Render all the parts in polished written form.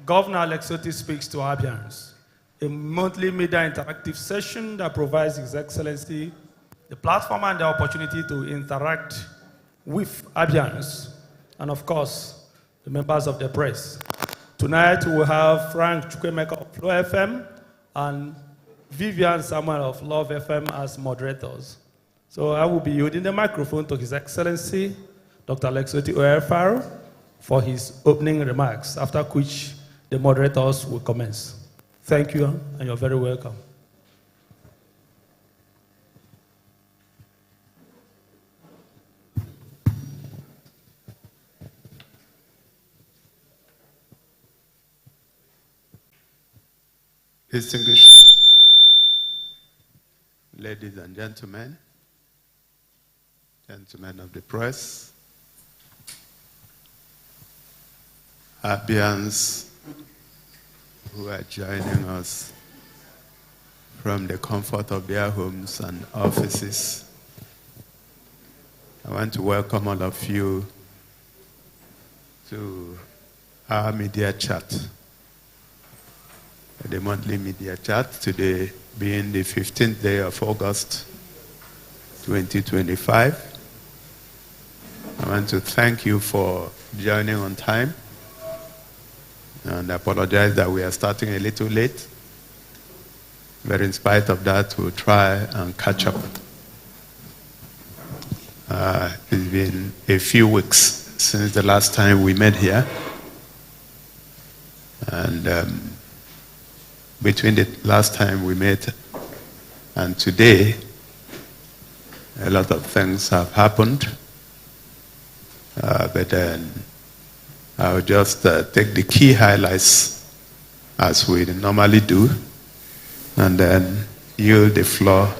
Governor Alex Otti Speaks to Abians, a monthly media interactive session that provides His Excellency the platform and the opportunity to interact with Abians and, of course, the members of the press. Tonight, we will have Frank Chukwemeka of Flow FM and Vivian Samuel of Love FM as moderators. So I will be yielding the microphone to His Excellency, Dr. Alex Otti Oerfaro, for his opening remarks, after which the moderators will commence. Thank you, and you're very welcome. Distinguished ladies and gentlemen of the press, Abians who are joining us from the comfort of their homes and offices, I want to welcome all of you to our media chat. The monthly media chat, today being the 15th day of August 2025. I want to thank you for joining on time and apologize that we are starting a little late. But in spite of that, we'll try and catch up. It's been a few weeks since the last time we met here. And between the last time we met and today, a lot of things have happened. But then I'll just take the key highlights as we normally do, and then yield the floor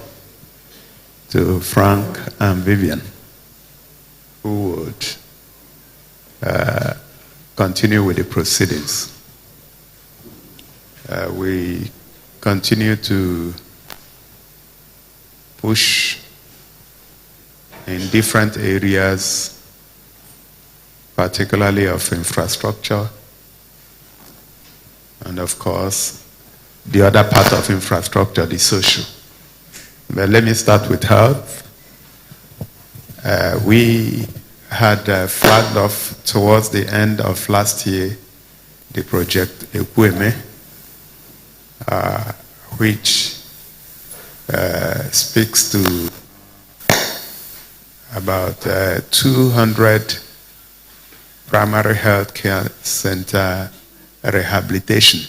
to Frank and Vivian, who would continue with the proceedings. We continue to push in different areas, particularly of infrastructure, and of course, the other part of infrastructure, the social. But let me start with health. We had flagged off towards the end of last year the project Ekweme, which speaks to about 200 primary health care center rehabilitation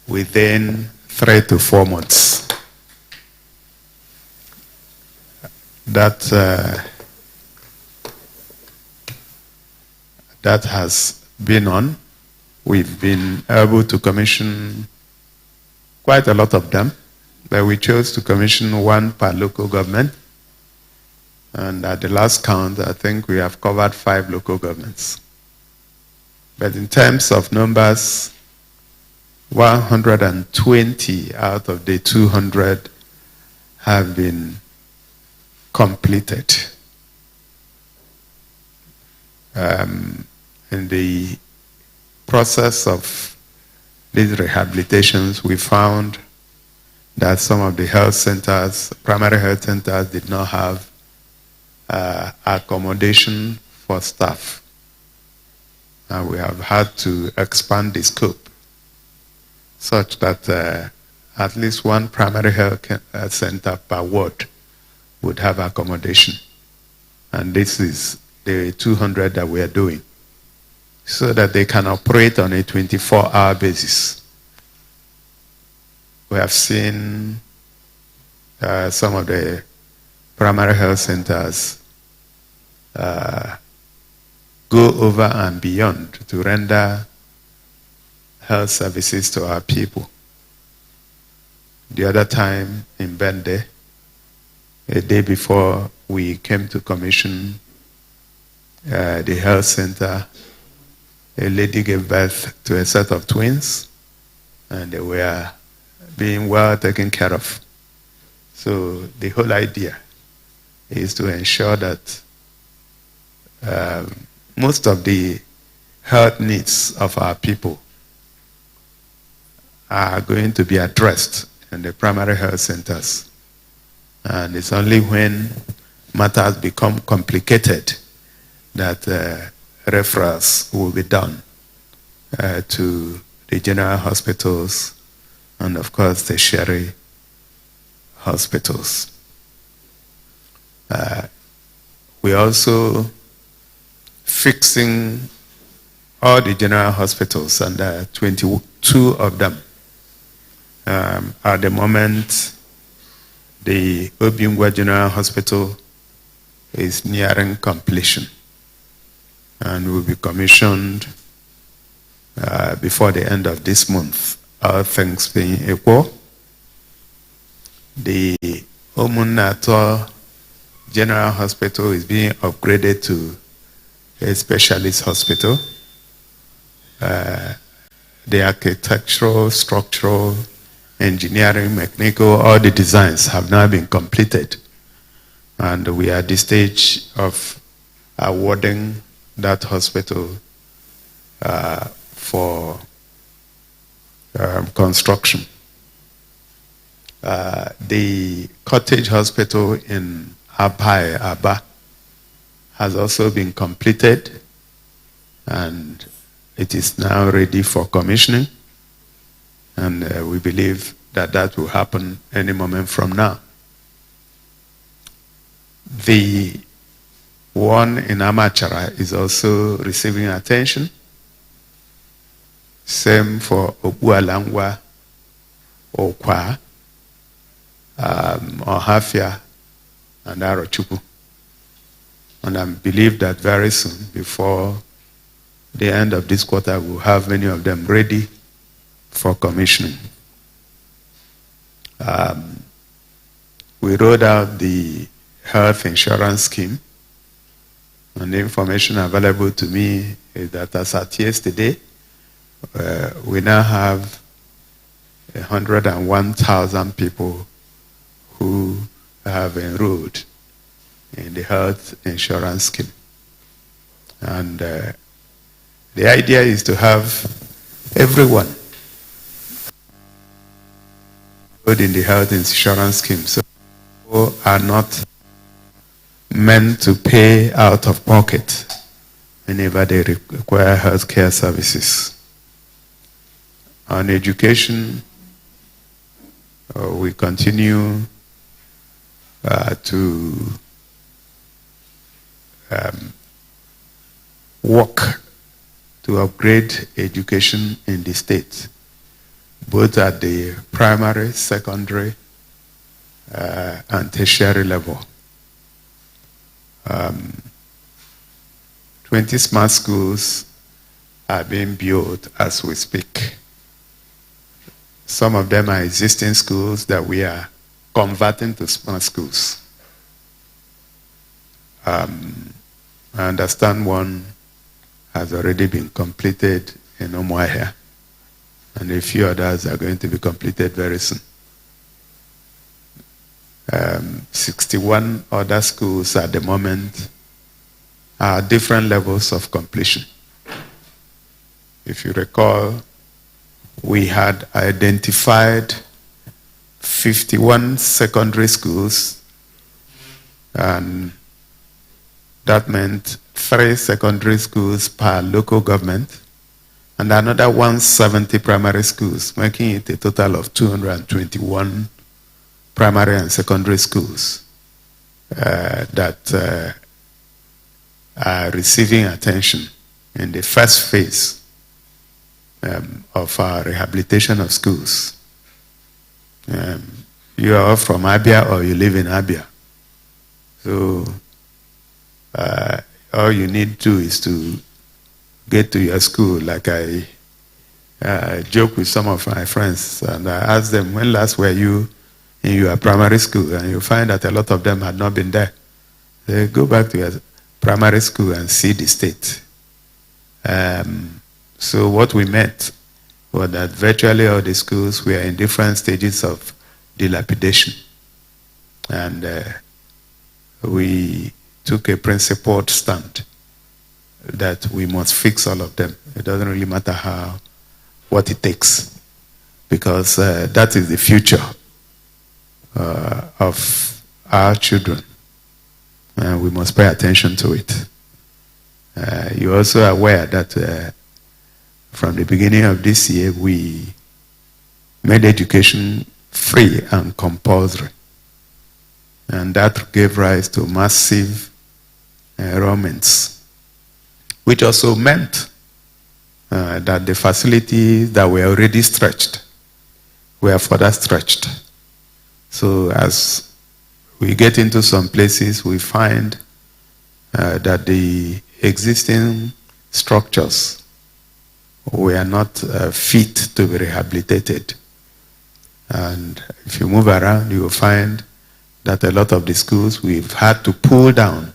within 3 to 4 months. That has been on. We've been able to commission quite a lot of them, but we chose to commission 1 per local government. And at the last count, I think we have covered 5 local governments. But in terms of numbers, 120 out of the 200 have been completed. In the process of these rehabilitations, we found that some of the health centers, primary health centers, did not have accommodation for staff. And we have had to expand the scope such that at least 1 primary health center per ward would have accommodation. And this is the 200 that we are doing, so that they can operate on a 24-hour basis. We have seen some of the primary health centers go over and beyond to render health services to our people. The other time in Bende, a day before we came to commission the health center, a lady gave birth to a set of twins, and they were being well taken care of. So the whole idea is to ensure that most of the health needs of our people are going to be addressed in the primary health centers. And it's only when matters become complicated that referrals will be done to the general hospitals and, of course, the tertiary hospitals. We're also fixing all the general hospitals, and 22 of them. At the moment, the Obiang General Hospital is nearing completion and will be commissioned before the end of this month, all things being equal. The Omunato General Hospital is being upgraded to a specialist hospital. The architectural, structural, engineering, mechanical, all the designs have now been completed. And we are at the stage of awarding that hospital for construction. The cottage hospital in Abai, Aba, has also been completed, and it is now ready for commissioning. And we believe that that will happen any moment from now. The one in Amachara is also receiving attention. Same for Obualangwa, Okwa, Ohafia, and Arochukwu. And I believe that very soon, before the end of this quarter, we'll have many of them ready for commissioning. We rolled out the health insurance scheme, and the information available to me is that as at yesterday, we now have 101,000 people who have enrolled in the health insurance scheme. And the idea is to have everyone in the health insurance scheme, so people are not meant to pay out of pocket whenever they require healthcare services. On education, we continue to work to upgrade education in the state, both at the primary, secondary, and tertiary level. 20 smart schools are being built as we speak. Some of them are existing schools that we are converting to smart schools. I understand one has already been completed in Umuahia, and a few others are going to be completed very soon. 61 other schools at the moment are different levels of completion. If you recall, we had identified 51 secondary schools, and that meant 3 secondary schools per local government, and another 170 primary schools, making it a total of 221 primary and secondary schools that are receiving attention in the first phase of our rehabilitation of schools. You are from Abia or you live in Abia. So all you need to do is to get to your school. Like I joke with some of my friends, and I ask them, when last were you in your primary school? And you find that a lot of them had not been there. They go back to your primary school and see the state. So what we met was that virtually all the schools were in different stages of dilapidation. And we took a principled stand that we must fix all of them. It doesn't really matter what it takes, because that is the future of our children. And we must pay attention to it. You're also aware that from the beginning of this year, we made education free and compulsory. And that gave rise to massive enrollments, which also meant that the facilities that were already stretched were further stretched. So as we get into some places, we find that the existing structures were not fit to be rehabilitated. And if you move around, you will find that a lot of the schools, we've had to pull down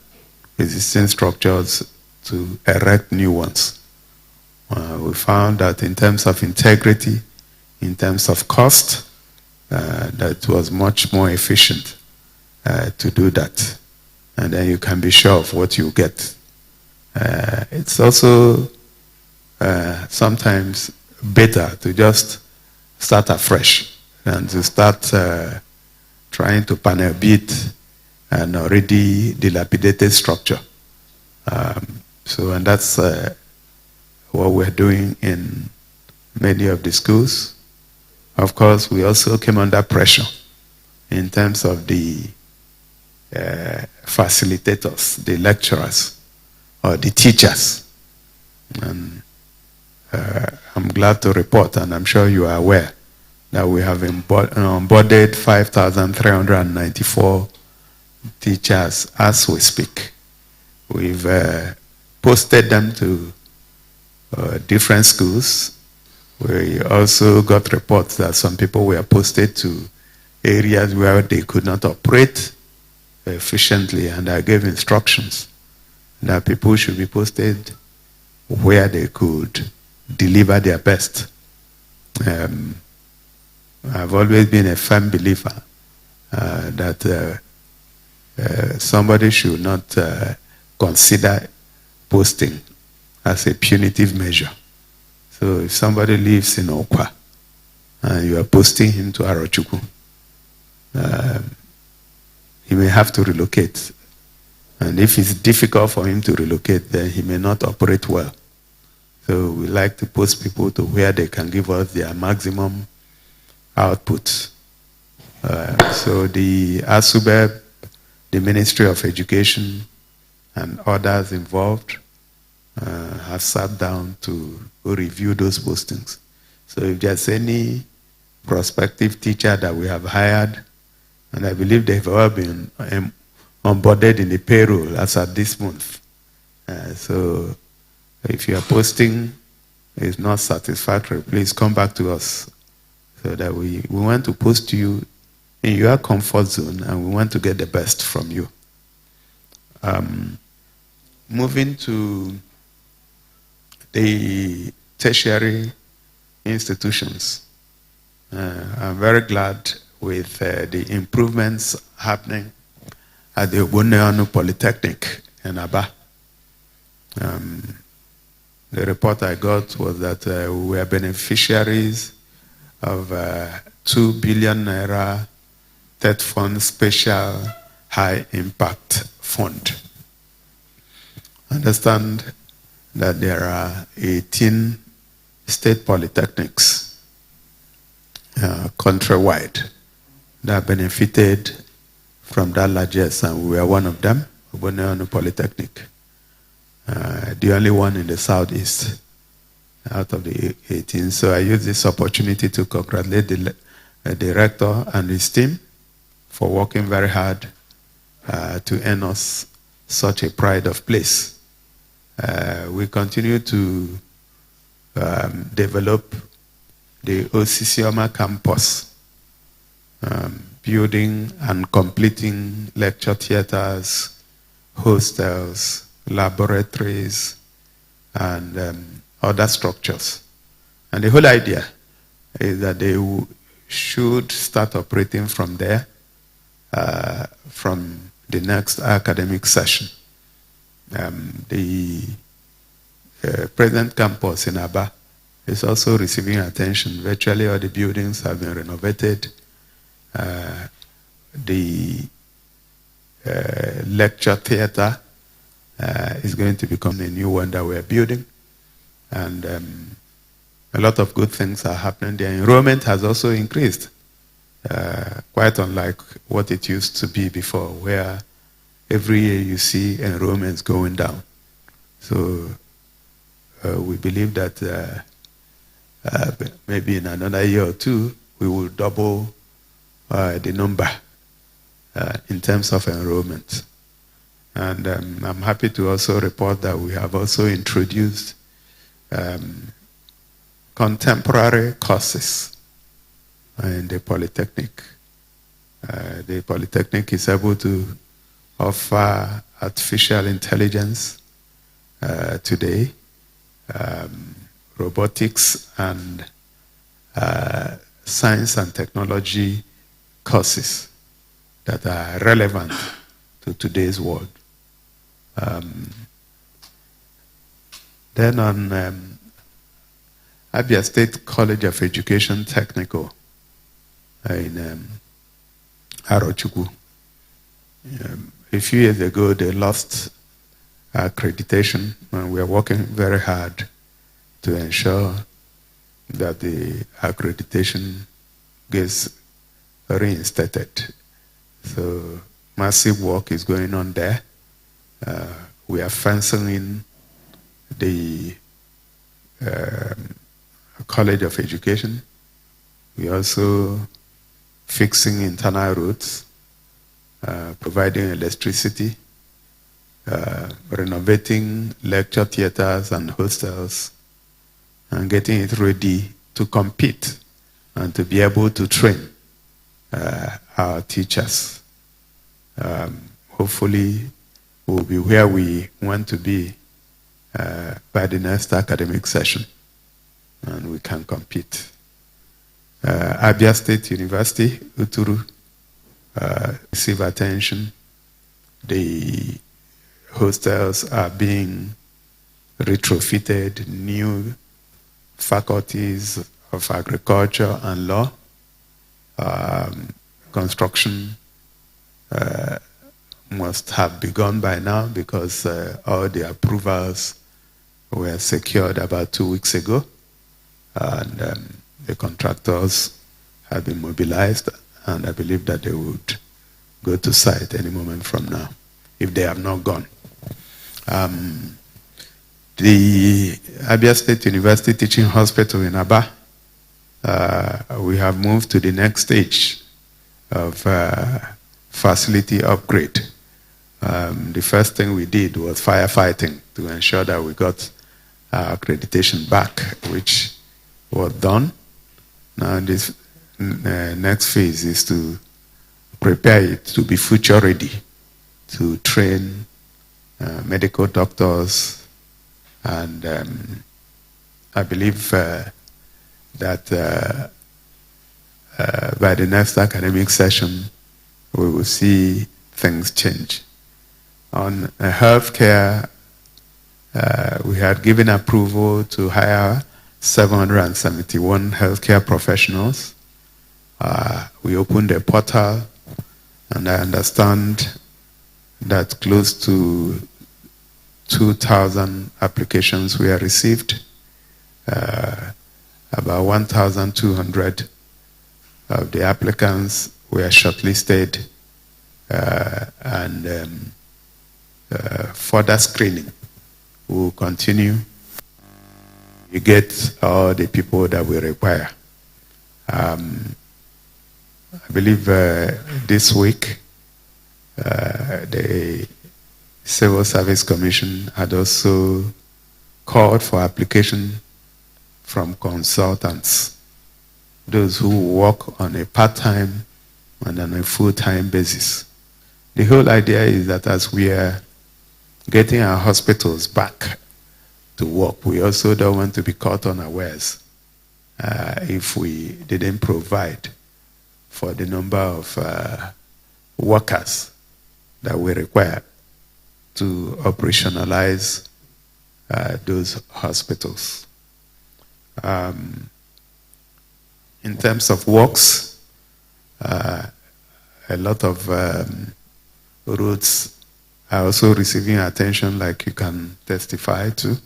existing structures to erect new ones. We found that in terms of integrity, in terms of cost, that it was much more efficient to do that. And then you can be sure of what you get. It's also sometimes better to just start afresh than to start trying to panel beat an already dilapidated structure. And that's what we're doing in many of the schools. Of course, we also came under pressure in terms of the facilitators, the lecturers, or the teachers. And I'm glad to report, and I'm sure you are aware, that we have onboarded 5,394 teachers as we speak. We've posted them to different schools. We also got reports that some people were posted to areas where they could not operate efficiently, and I gave instructions that people should be posted where they could deliver their best. I've always been a firm believer that somebody should not consider posting as a punitive measure. So if somebody lives in Okwa and you are posting him to Arochukwu, he may have to relocate. And if it's difficult for him to relocate, then he may not operate well. So we like to post people to where they can give us their maximum output. So the ASUBEB, the Ministry of Education, and others involved have sat down to review those postings. So if there's any prospective teacher that we have hired, and I believe they've all been onboarded in the payroll as of this month. So if your posting is not satisfactory, please come back to us, so that we want to post you in your comfort zone, and we want to get the best from you. Moving to the tertiary institutions, I'm very glad with the improvements happening at the Ogbonneonu Polytechnic in Aba. The report I got was that we were beneficiaries of 2 billion naira TET Fund Special High Impact Fund. Understand that there are 18 state polytechnics countrywide that benefited from that largesse, and we were one of them, Ogbonneonu Polytechnic. The only one in the southeast out of the 18. So I use this opportunity to congratulate the director and his team for working very hard to earn us such a pride of place. We continue to develop the Osisioma campus, building and completing lecture theaters, hostels, laboratories, and other structures. And the whole idea is that they should start operating from there from the next academic session. The present campus in Aba is also receiving attention. Virtually all the buildings have been renovated. The lecture theater is going to become a new one that we're building. And a lot of good things are happening. The enrollment has also increased, quite unlike what it used to be before, where every year you see enrollments going down. So we believe that maybe in another year or two, we will double the number in terms of enrollment. And I'm happy to also report that we have also introduced contemporary courses in the Polytechnic. The Polytechnic is able to offer artificial intelligence today, robotics, and science and technology courses that are relevant to today's world. Then on Abia State College of Education Technical in Arochukwu. A few years ago, they lost accreditation, and we are working very hard to ensure that the accreditation gets reinstated. So massive work is going on there. We are fencing in the College of Education. We are also fixing internal roads, providing electricity, renovating lecture theaters and hostels, and getting it ready to compete and to be able to train our teachers. Hopefully, we'll be where we want to be by the next academic session, and we can compete. Abia State University, Uturu, receive attention. The hostels are being retrofitted, new faculties of agriculture and law, construction must have begun by now because all the approvals were secured about 2 weeks ago, and the contractors have been mobilized, and I believe that they would go to site any moment from now, if they have not gone. The Abia State University Teaching Hospital in Aba, we have moved to the next stage of facility upgrade. The first thing we did was firefighting to ensure that we got our accreditation back, which was done. Now this next phase is to prepare it to be future ready, to train medical doctors, and I believe that by the next academic session, we will see things change. On healthcare, we had given approval to hire 771 healthcare professionals. We opened a portal, and I understand that close to 2,000 applications were received. About 1,200 of the applicants were shortlisted, and further screening will continue. You get all the people that we require. I believe this week the Civil Service Commission had also called for application from consultants, those who work on a part-time and on a full-time basis. The whole idea is that as we are getting our hospitals back to work, we also don't want to be caught unawares if we didn't provide for the number of workers that we require to operationalize those hospitals. In terms of works, a lot of roads are also receiving attention, like you can testify to.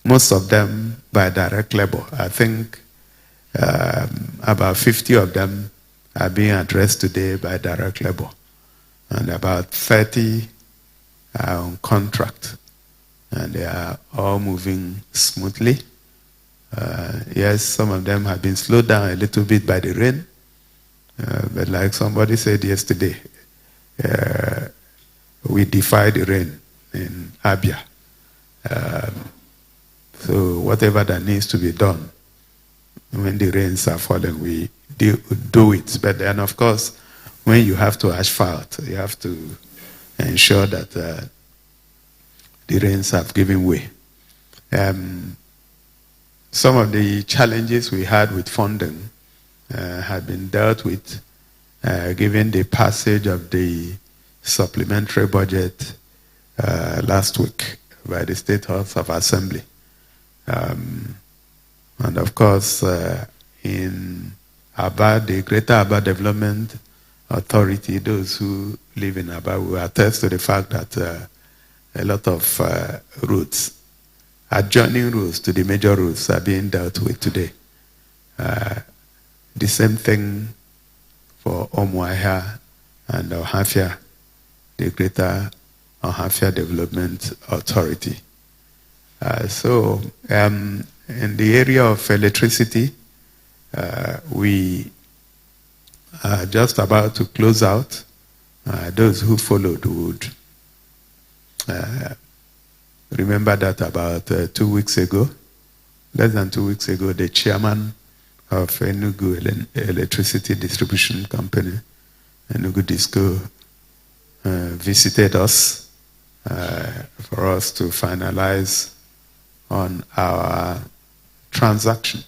Most of them by direct labor. I think about 50 of them are being addressed today by direct labor, and about 30 are on contract, and they are all moving smoothly. Yes, some of them have been slowed down a little bit by the rain, but like somebody said yesterday, we defy the rain in Abia. So whatever that needs to be done, when the rains are falling, we do it. But then, of course, when you have to asphalt, you have to ensure that the rains have given way. Some of the challenges we had with funding have been dealt with given the passage of the supplementary budget last week by the State House of Assembly. And of course, in Aba, the Greater Aba Development Authority, those who live in Aba will attest to the fact that a lot of routes, adjoining roads to the major roads, are being dealt with today. The same thing for Omuahia and Ohafia, the Greater Ohafia Development Authority. So in the area of electricity, we are just about to close out. Those who followed would remember that about 2 weeks ago, less than 2 weeks ago, the chairman of Enugu Electricity Distribution Company, Enugu Disco, visited us for us to finalize on our transaction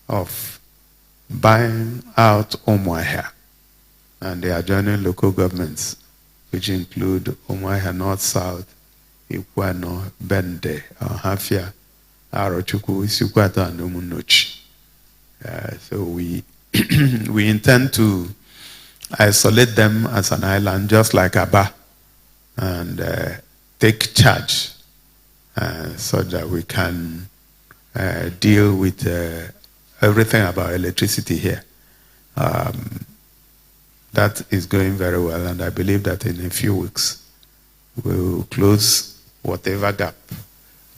of buying out Omuahia and the adjoining local governments, which include Omuahia North, South, Ikwano, Bende, Ohafia, Arochukwu, Isikwata, and Umunochi. So we we intend to isolate them as an island, just like Aba, and take charge so that we can deal with everything about electricity here. That is going very well, and I believe that in a few weeks we'll close whatever gap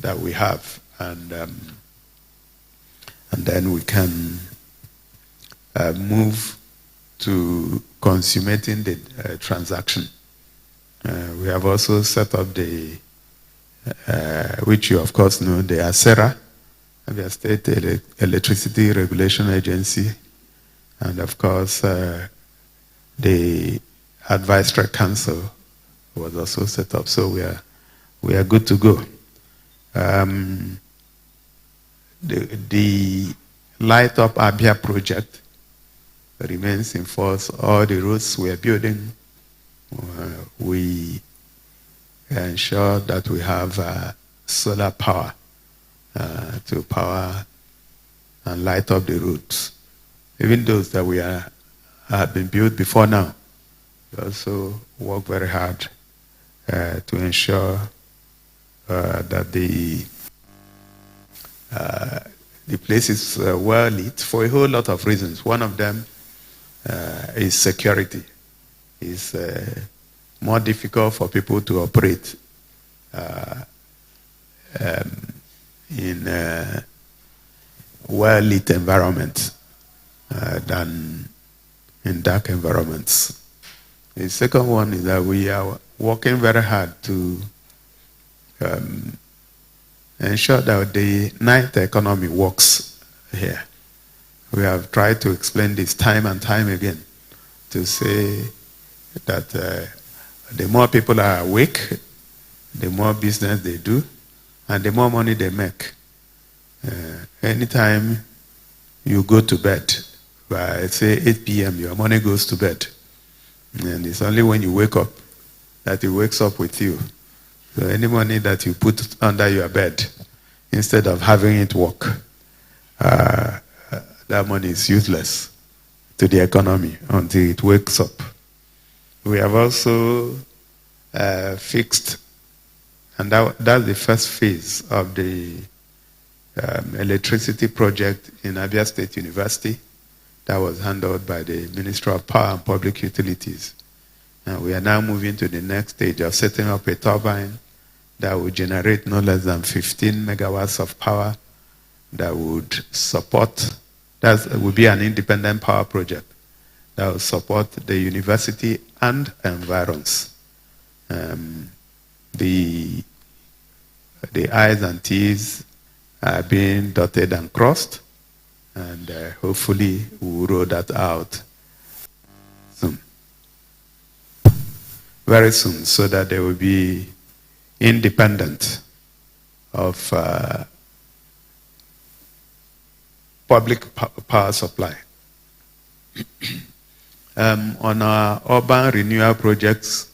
that we have, and then we can move to consummating the transaction. We have also set up the, which you of course know, the ASERA, the State Electricity Regulation Agency, and of course the Advisory Council was also set up. So we are good to go. The Light Up Abia project remains in force. All the roads we are building, we ensure that we have solar power to power and light up the roads. Even those that have been built before now, we also work very hard to ensure that the place is well lit for a whole lot of reasons. One of them is security. It's more difficult for people to operate in a well-lit environment than in dark environments. The second one is that we are working very hard to ensure that the night economy works here. We have tried to explain this time and time again to say that the more people are awake, the more business they do, and the more money they make. Anytime you go to bed, by say 8 p.m., your money goes to bed. And it's only when you wake up that it wakes up with you. So any money that you put under your bed, instead of having it work, that money is useless to the economy until it wakes up. We have also fixed, and that's the first phase of the electricity project in Abia State University that was handled by the Ministry of Power and Public Utilities. And we are now moving to the next stage of setting up a turbine that will generate no less than 15 megawatts of power that would support, that will be an independent power project that will support the university and environs. The I's and T's are being dotted and crossed, and hopefully we'll roll that out soon. Very soon, so that they will be independent of public power supply. On our urban renewal projects,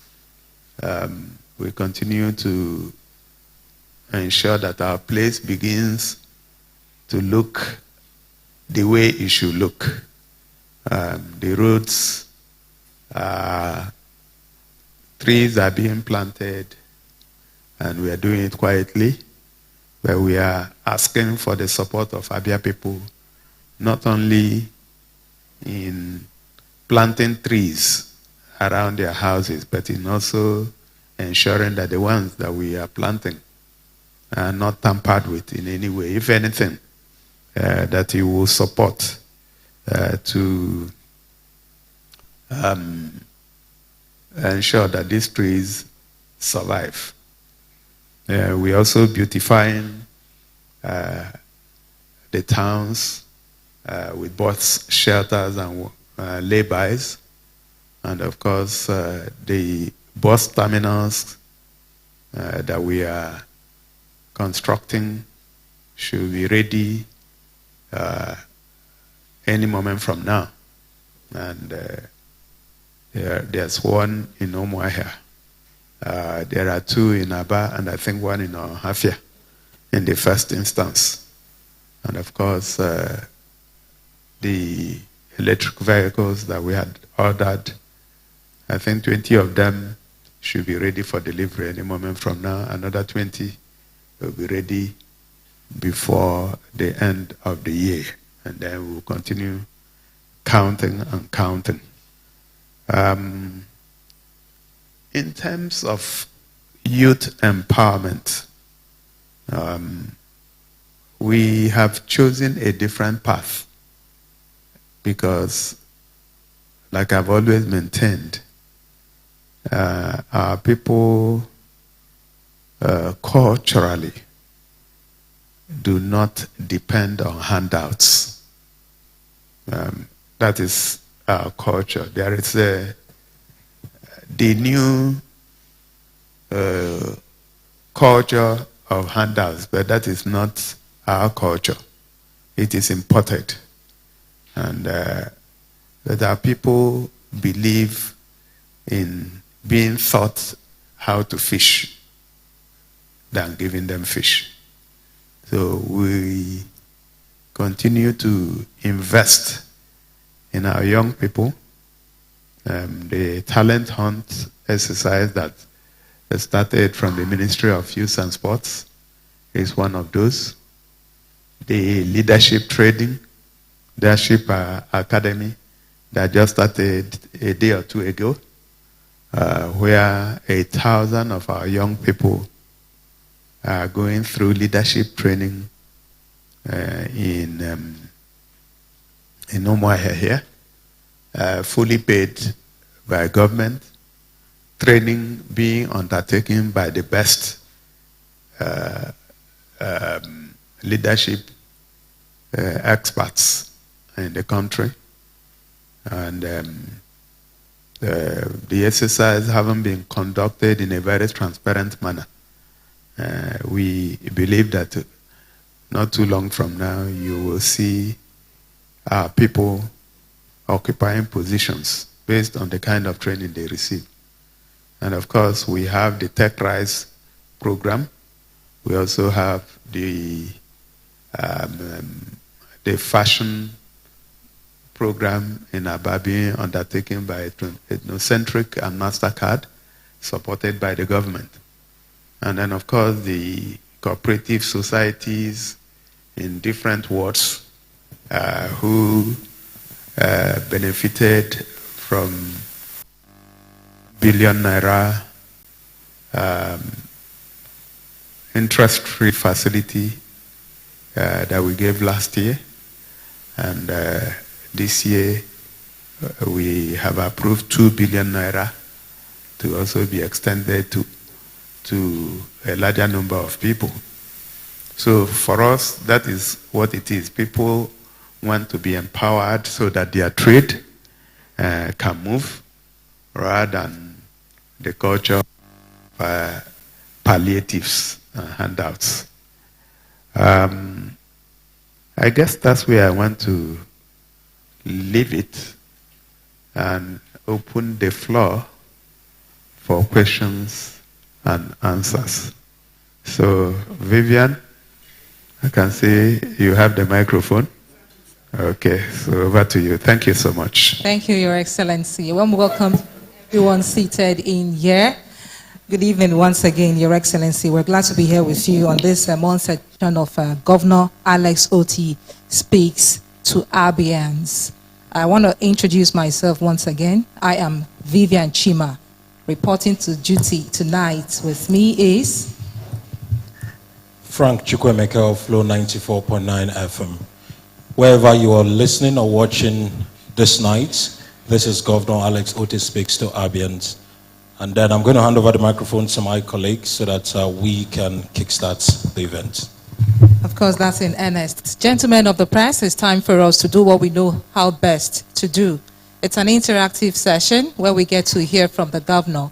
we continue to ensure that our place begins to look the way it should look. The roads, trees are being planted, and we are doing it quietly, but we are asking for the support of Abia people, not only in planting trees around their houses, but in also ensuring that the ones that we are planting are not tampered with in any way. If anything, that you will support to ensure that these trees survive. We're also beautifying the towns with bus shelters and laybys, and of course the bus terminals that we are constructing should be ready any moment from now. And there's one in Umuahia. There are two in Aba, and I think one in Ohafia in the first instance. And of course, the electric vehicles that we had ordered, I think 20 of them should be ready for delivery any moment from now. Another 20 will be ready before the end of the year. And then we'll continue counting and counting. In terms of youth empowerment, we have chosen a different path because, like I've always maintained, our people culturally do not depend on handouts. That is our culture. There is the new culture of handouts, but that is not our culture. It is imported. And that our people believe in being taught how to fish than giving them fish. So we continue to invest in our young people. The talent hunt exercise that started from the Ministry of Youth and Sports is one of those. The leadership training, leadership academy that just started a day or two ago, where 1,000 of our young people are going through leadership training in Umuahia here, fully paid by government, training being undertaken by the best leadership experts in the country. And the exercise having been conducted in a very transparent manner. We believe that not too long from now, you will see our people occupying positions based on the kind of training they receive. And of course, we have the Tech Rise program. We also have the fashion program in Abians undertaken by Ethnocentric and MasterCard, supported by the government. And then, of course, the cooperative societies in different wards who benefited from billion naira interest-free facility that we gave last year. And this year, we have approved 2 billion naira to also be extended to a larger number of people. So for us, that is what it is. People want to be empowered so that their trade can move rather than the culture of palliatives and handouts. I guess that's where I want to leave it and open the floor for questions and answers. So, Vivian, I can see you have the microphone. Okay, so over to you. Thank you so much. Thank you, Your Excellency. A warm welcome to everyone seated in here. Good evening once again, Your Excellency. We're glad to be here with you on this month session of Governor Alex Otti Speaks to Abians. I want to introduce myself once again. I am Vivian Chima, reporting to duty tonight. With me is Frank Chukwemeka of Flow 94.9 FM. Wherever you are listening or watching this night, this is Governor Alex Otti Speaks to Abians. And then I'm going to hand over the microphone to my colleagues so that we can kickstart the event. Of course, that's in earnest. Gentlemen of the press, it's time for us to do what we know how best to do. It's an interactive session where we get to hear from the governor.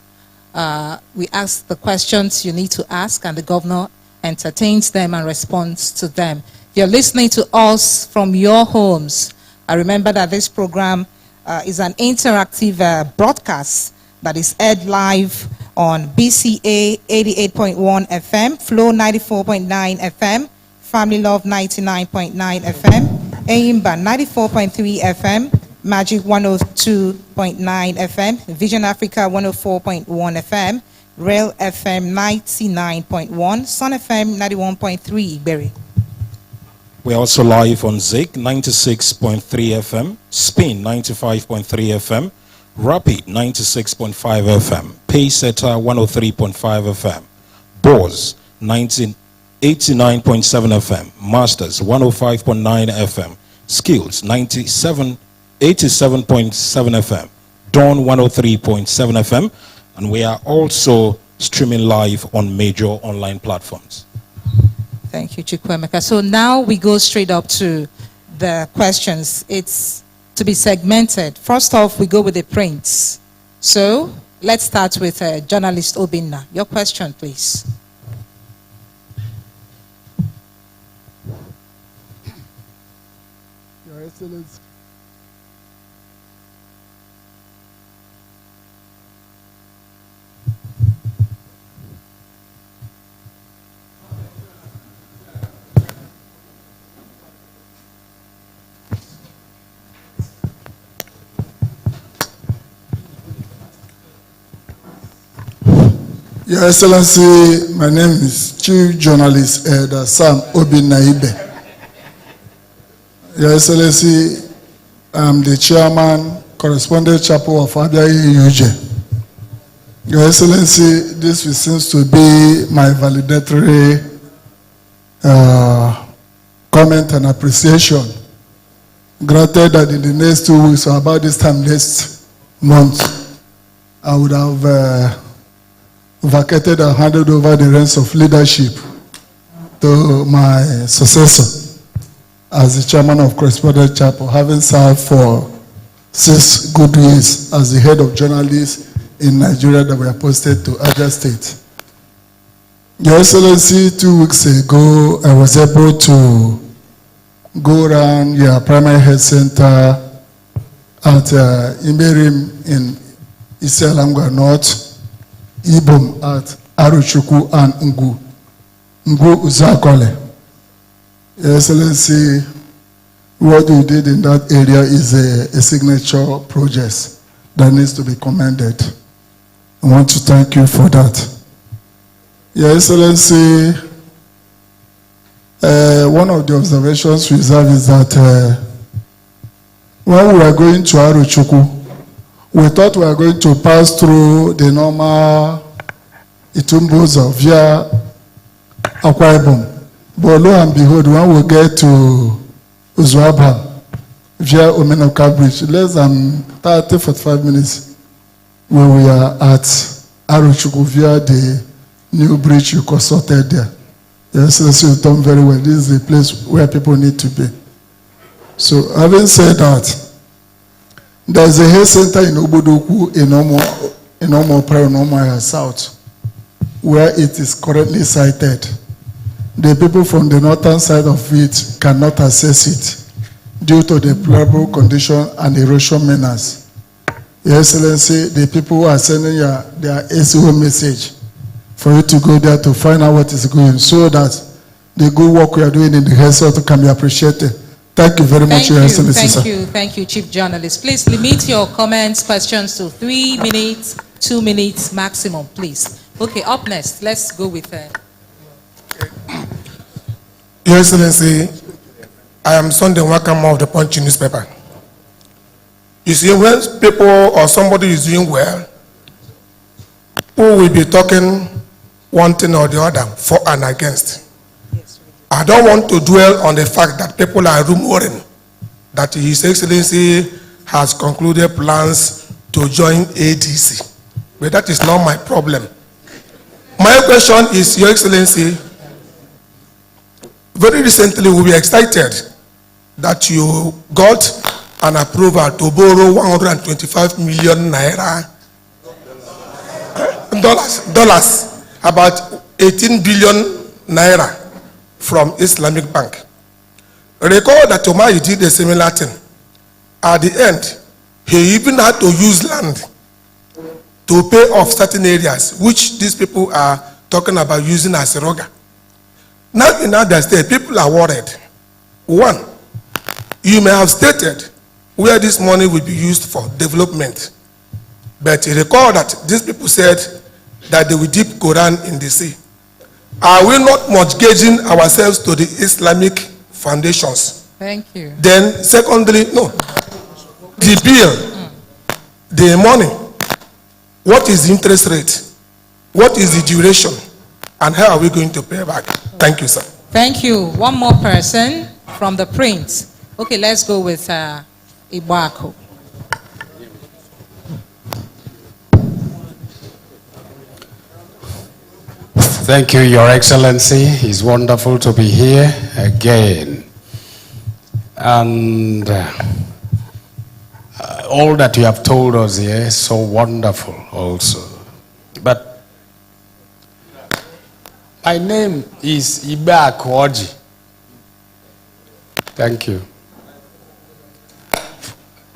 We ask the questions you need to ask, and the governor entertains them and responds to them. If you're listening to us from your homes, I remember that this program is an interactive broadcast that is aired live on BCA 88.1 FM, Flow 94.9 FM, Family Love 99.9 FM, Aimba 94.3 FM, Magic 102.9 FM, Vision Africa 104.1 FM, Rail FM 99.1, Sun FM 91.3, Igbere. We're also live on Zik 96.3 FM, Spin 95.3 FM, Rapid 96.5 FM, Payseta 103.5 FM, Bose 89.7 FM, Masters 105.9 FM, Skills 87.7 FM, Dawn 103.7 FM, and we are also streaming live on major online platforms. Thank you, Chukwemeka. So now we go straight up to the questions. It's to be segmented. First off, we go with the prints. So let's start with journalist Obinna. Your question, please. Your Excellency. Your Excellency, my name is Chief Journalist Sam Obinaibe. Your Excellency, I'm the Chairman, Correspondent Chapel of Abians UJ. Your Excellency, this seems to be my validatory comment and appreciation. Granted that in the next 2 weeks, or about this time next month, I would have vacated and handed over the reins of leadership to my successor as the chairman of Correspondent Chapel, having served for 6 good years as the head of journalists in Nigeria that were posted to Abia State. Your Excellency, 2 weeks ago, I was able to go around your primary health center at Imerim in Isialangwa North, Ibom at Aruchuku and Ngu Uzakole. Your Excellency, what you did in that area is a signature project that needs to be commended. I want to thank you for that. Your Excellency, one of the observations we have is that when we were going to Aruchuku, we thought we were going to pass through the normal Itumbozo via Akwa Ibom. But lo and behold, when we get to Uzuabam via Omenoka Bridge, less than 30-45 minutes, when we are at Aruchuku via the new bridge you constructed there. Your Excellency, you've done very well. This is the place where people need to be. So, having said that, there's a health center in Obodoku in Omo South, where it is currently sited. The people from the northern side of it cannot access it due to the deplorable condition and erosion menace. Your Excellency, the people who are sending their SEO message for you to go there to find out what is going, so that the good work we are doing in the health sector can be appreciated. Thank you very much, Your Excellency. Thank you, Chief Journalist. Please limit your comments, questions to 3 minutes, 2 minutes maximum, please. Okay, up next, let's go with Your Excellency, I am Sunday Wakama of the Punch newspaper. You see, when people or somebody is doing well, who will be talking one thing or the other, for and against. I don't want to dwell on the fact that people are rumoring that His Excellency has concluded plans to join ADC. But that is not my problem. My question is, Your Excellency, very recently we were excited that you got an approval to borrow 125 million naira dollars, about 18 billion naira from Islamic Bank. Recall that Omar did a similar thing. At the end, he even had to use land to pay off certain areas, which these people are talking about using as a roga. Now in other states, people are worried. One, you may have stated where this money will be used for development. But recall that these people said that they will dip Quran in the sea. Are we not mortgaging ourselves to the Islamic foundations? Thank you. Then secondly, no. The bill, the money, what is the interest rate? What is the duration? And how are we going to pay back? Thank you, sir. Thank you. One more person from the print. Okay, let's go with Ibako. Thank you, Your Excellency. It's wonderful to be here again. And all that you have told us here is so wonderful also. But my name is Ibako Otti. Thank you.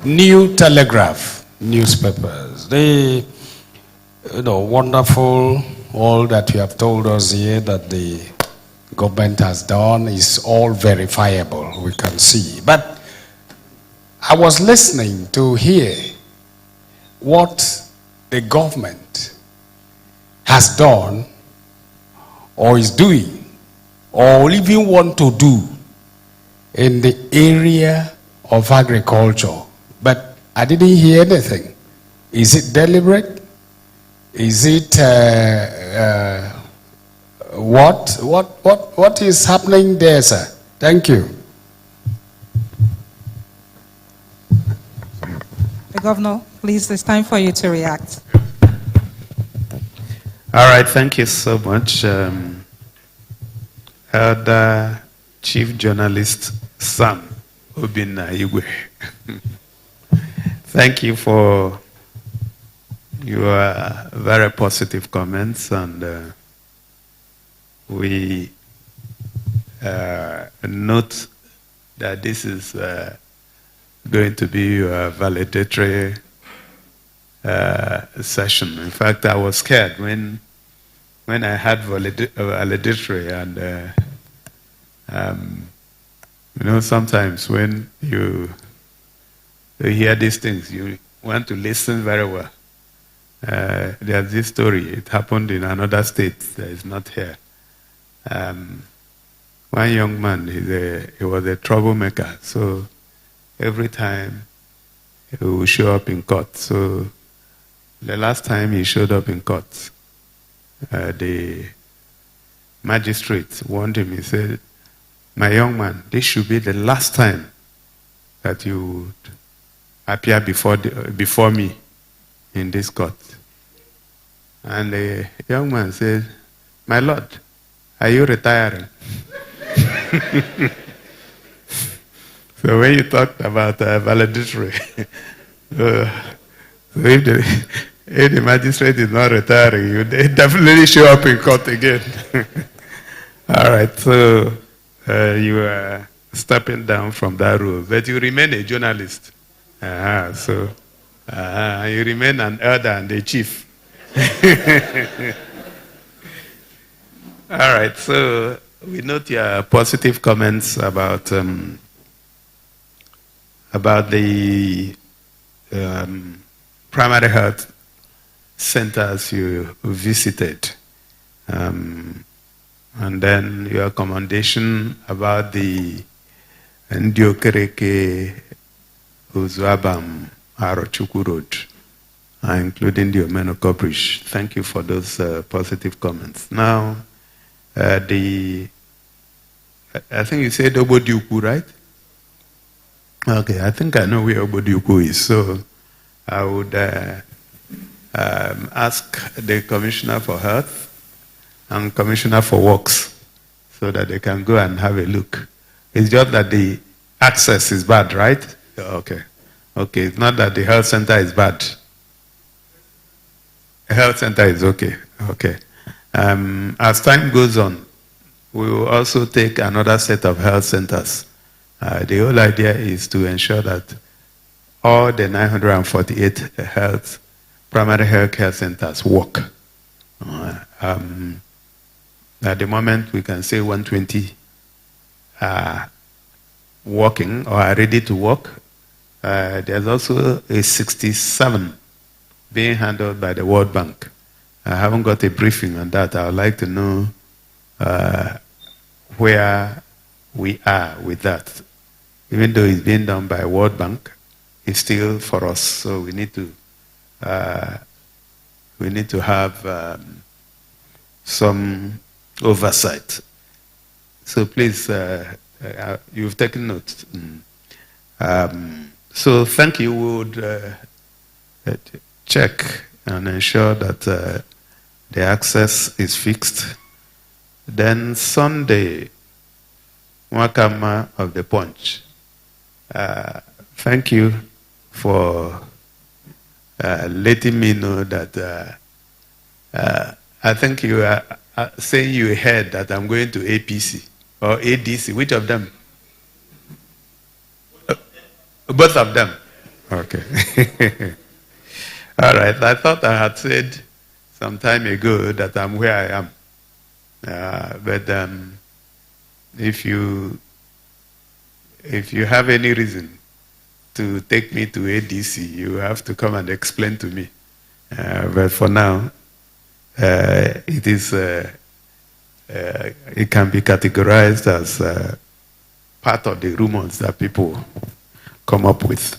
New Telegraph newspapers. They, wonderful. All that you have told us here that the government has done is all verifiable, we can see. But I was listening to hear what the government has done or is doing or even want to do in the area of agriculture. But I didn't hear anything. Is it deliberate? Is it what is happening there, sir? Thank you. The Governor, please, it's time for you to react. All right, thank you so much. Elder Chief Journalist Sam Obinna Igwe. Thank you for your very positive comments, and we note that this is going to be a validatory session. In fact, I was scared when when I had valedictory, and sometimes when you hear these things, you want to listen very well. There's this story. It happened in another state that is not here. One young man, he was a troublemaker. So every time he would show up in court. So the last time he showed up in court, the magistrate warned him. He said, "My young man, this should be the last time that you would appear before me in this court." And the young man said, "My lord, are you retiring?" So when you talked about valedictory, so if the magistrate is not retiring, you definitely show up in court again. All right, so you are stepping down from that role, but you remain a journalist. So you remain an elder and a chief. All right, so we note your positive comments about the primary health centers you visited, and then your commendation about the Ndiokereke Uzuabam Arochukwu Road, including the Omenoko Bridge. Thank you for those positive comments. Now, I think you said Obodiuku, right? Okay, I think I know where Obodiuku is. So I would ask the Commissioner for Health and Commissioner for Works so that they can go and have a look. It's just that the access is bad, right? Okay. Okay, it's not that the health center is bad. The health center is okay. Okay. As time goes on, we will also take another set of health centers. The whole idea is to ensure that all the 948 primary health care centers work. At the moment, we can say 120 are working or are ready to work. There's also a 67 being handled by the World Bank. I haven't got a briefing on that. I would like to know where we are with that. Even though it's being done by World Bank, it's still for us. So we need to have some oversight. So please, you've taken notes. So thank you. We would check and ensure that the access is fixed. Then Sunday, Wakama of the Punch. Thank you for letting me know that I think you are saying you heard that I'm going to APC or ADC. Which of them? Both of them. Okay. All right. I thought I had said some time ago that I'm where I am. But if you have any reason to take me to ADC, you have to come and explain to me. But for now, it can be categorized as part of the rumors that people come up with.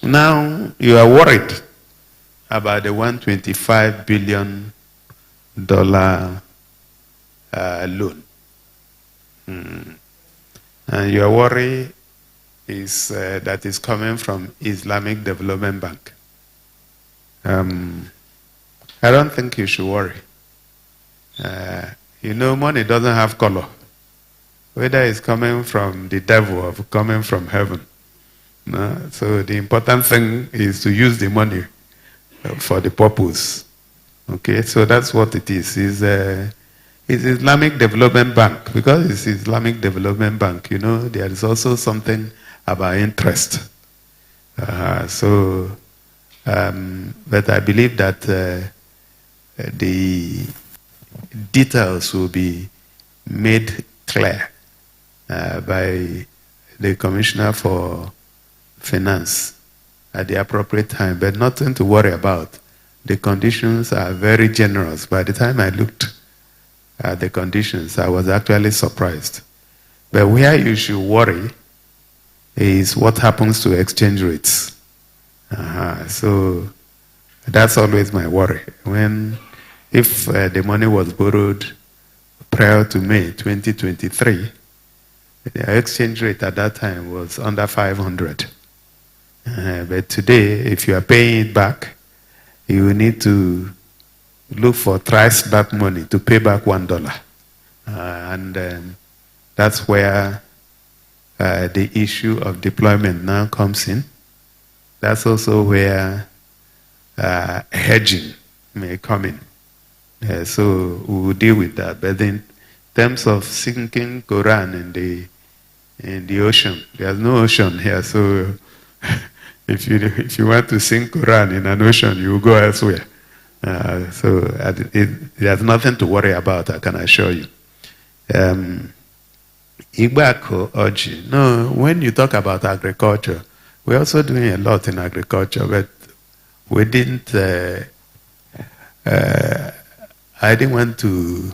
Now, you are worried about the $125 billion loan. And your worry is that is coming from Islamic Development Bank. I don't think you should worry. Money doesn't have color. Whether it's coming from the devil or coming from heaven. So the important thing is to use the money for the purpose. Okay, so that's what it is. It's Islamic Development Bank. Because it's Islamic Development Bank, there is also something about interest. But I believe that details will be made clear by the Commissioner for Finance at the appropriate time, but nothing to worry about. The conditions are very generous. By the time I looked at the conditions, I was actually surprised. But where you should worry is what happens to exchange rates. So that's always my worry. If the money was borrowed prior to May 2023, the exchange rate at that time was under 500. But today, if you are paying it back, you will need to look for thrice that money to pay back $1. And that's where the issue of deployment now comes in. That's also where hedging may come in. So we will deal with that. But in terms of sinking Quran in the ocean, there's no ocean here. So if you want to sink Quran in an ocean, you will go elsewhere. So there's nothing to worry about, I can assure you. Igbako Oji. No, when you talk about agriculture, we're also doing a lot in agriculture, but we didn't, I didn't want to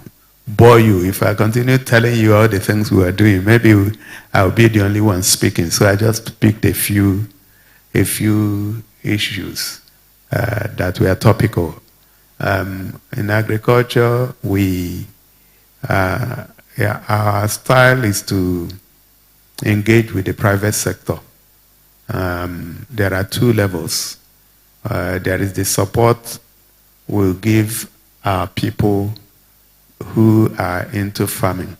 bore you. If I continue telling you all the things we are doing, maybe I'll be the only one speaking. So I just picked a few issues that were topical. In agriculture, our style is to engage with the private sector. There are two levels. There is the support we'll give our people who are into farming.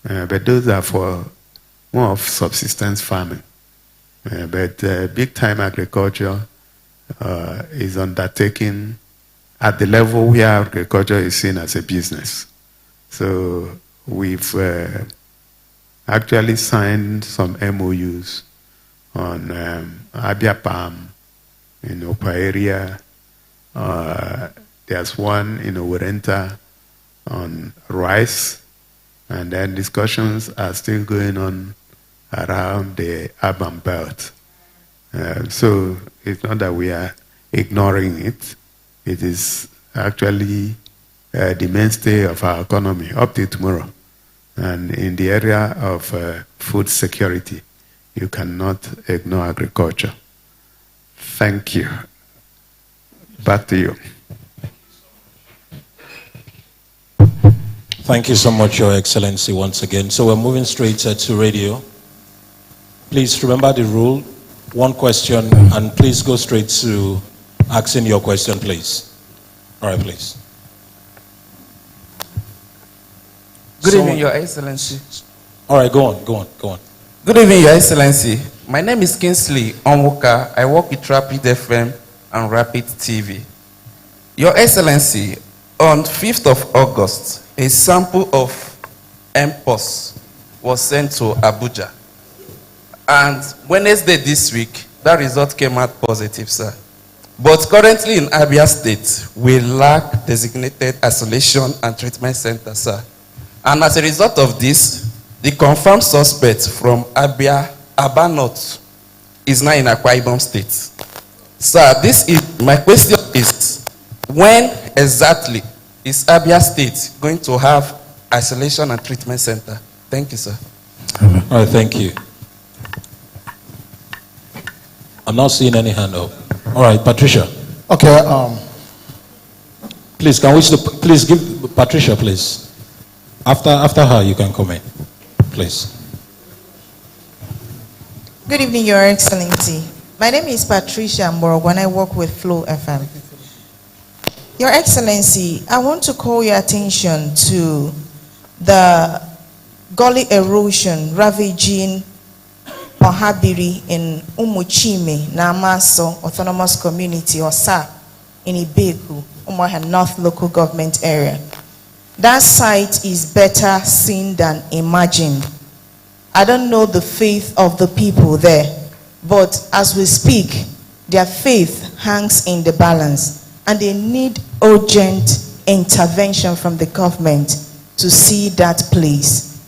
But those are for more of subsistence farming. But big time agriculture is undertaken at the level where agriculture is seen as a business. So we've actually signed some MOUs on Abia Palm in Opa area. There's one in Owerenta on rice, and then discussions are still going on around the urban belt. So it's not that we are ignoring it. It is actually the mainstay of our economy up to tomorrow. And in the area of food security, you cannot ignore agriculture. Thank you. Back to you. Thank you so much, Your Excellency, once again. So we're moving straight to radio. Please remember the rule, one question, and please go straight to asking your question, please. All right, please. Good evening, Your Excellency. All right, go on. Good evening, Your Excellency. My name is Kingsley Onwuka. I work with Rapid FM and Rapid TV. Your Excellency, on 5th of August, a sample of MPOS was sent to Abuja. And Wednesday this week, that result came out positive, sir. But currently in Abia State, we lack designated isolation and treatment center, sir. And as a result of this, the confirmed suspect from Aba North is now in Akwa Ibom State. Sir, my question is, when exactly is Abia State going to have isolation and treatment center? Thank you, sir. All right, thank you. I'm not seeing any hand up. All right, Patricia. Okay. Please, please give Patricia, please. After her, you can come in, please. Good evening, Your Excellency. My name is Patricia Mborog and I work with Flow FM. Your Excellency, I want to call your attention to the gully erosion ravaging Ohabiri in Umuchime, Namaso Autonomous Community, or SA, in Ibeku, Umuaha North Local Government Area. That site is better seen than imagined. I don't know the faith of the people there, but as we speak, their faith hangs in the balance, and they need urgent intervention from the government to see that place,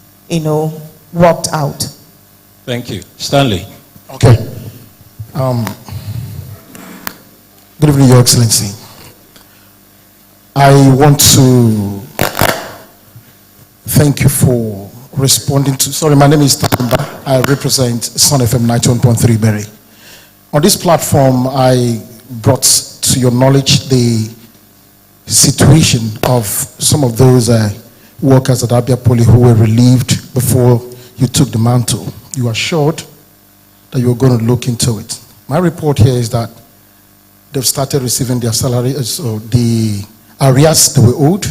worked out. Thank you. Stanley. Okay. Good evening, Your Excellency. I want to thank you for responding to, sorry, my name is Tamba. I represent Sun FM 91.3 Berry. On this platform, I brought to your knowledge the situation of some of those workers at Abia Poly who were relieved before you took the mantle. You assured that you were going to look into it. My report here is that they've started receiving their salary, so the arrears they were owed.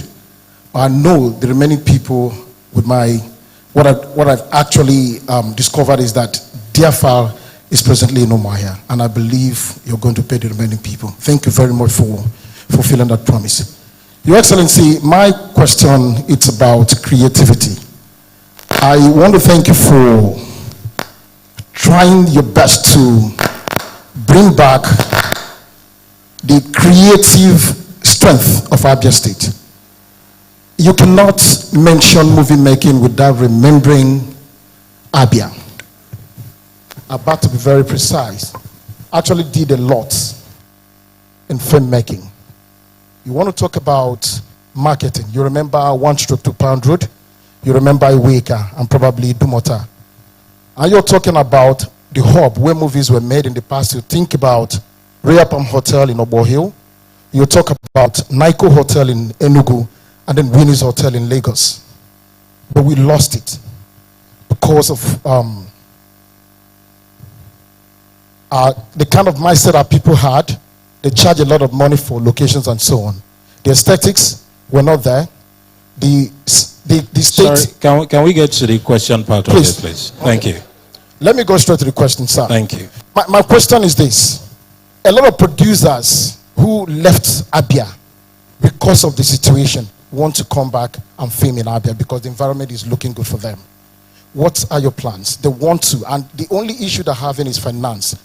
I know the remaining people with what I've actually discovered is that their file is presently in Omaya, and I believe you're going to pay the remaining people. Thank you very much for fulfilling that promise. Your Excellency, my question is about creativity. I want to thank you for trying your best to bring back the creative strength of Abia State. You cannot mention movie making without remembering Abia. About to be very precise, actually did a lot in filmmaking. You want to talk about marketing. You remember 1/2 Pound Road. You remember Iweka and probably Dumota. And you're talking about the hub where movies were made in the past. You think about Reapam Hotel in Obo Hill. You talk about Naiko Hotel in Enugu and then Winnie's Hotel in Lagos. But we lost it because of the kind of mindset that people had. They charge a lot of money for locations and so on. The aesthetics were not there. The state... Sorry, can we get to the question part of this, please? Thank you. Let me go straight to the question, sir. Thank you. My question is this. A lot of producers who left Abia because of the situation want to come back and film in Abia because the environment is looking good for them. What are your plans? They want to, and the only issue they're having is finance.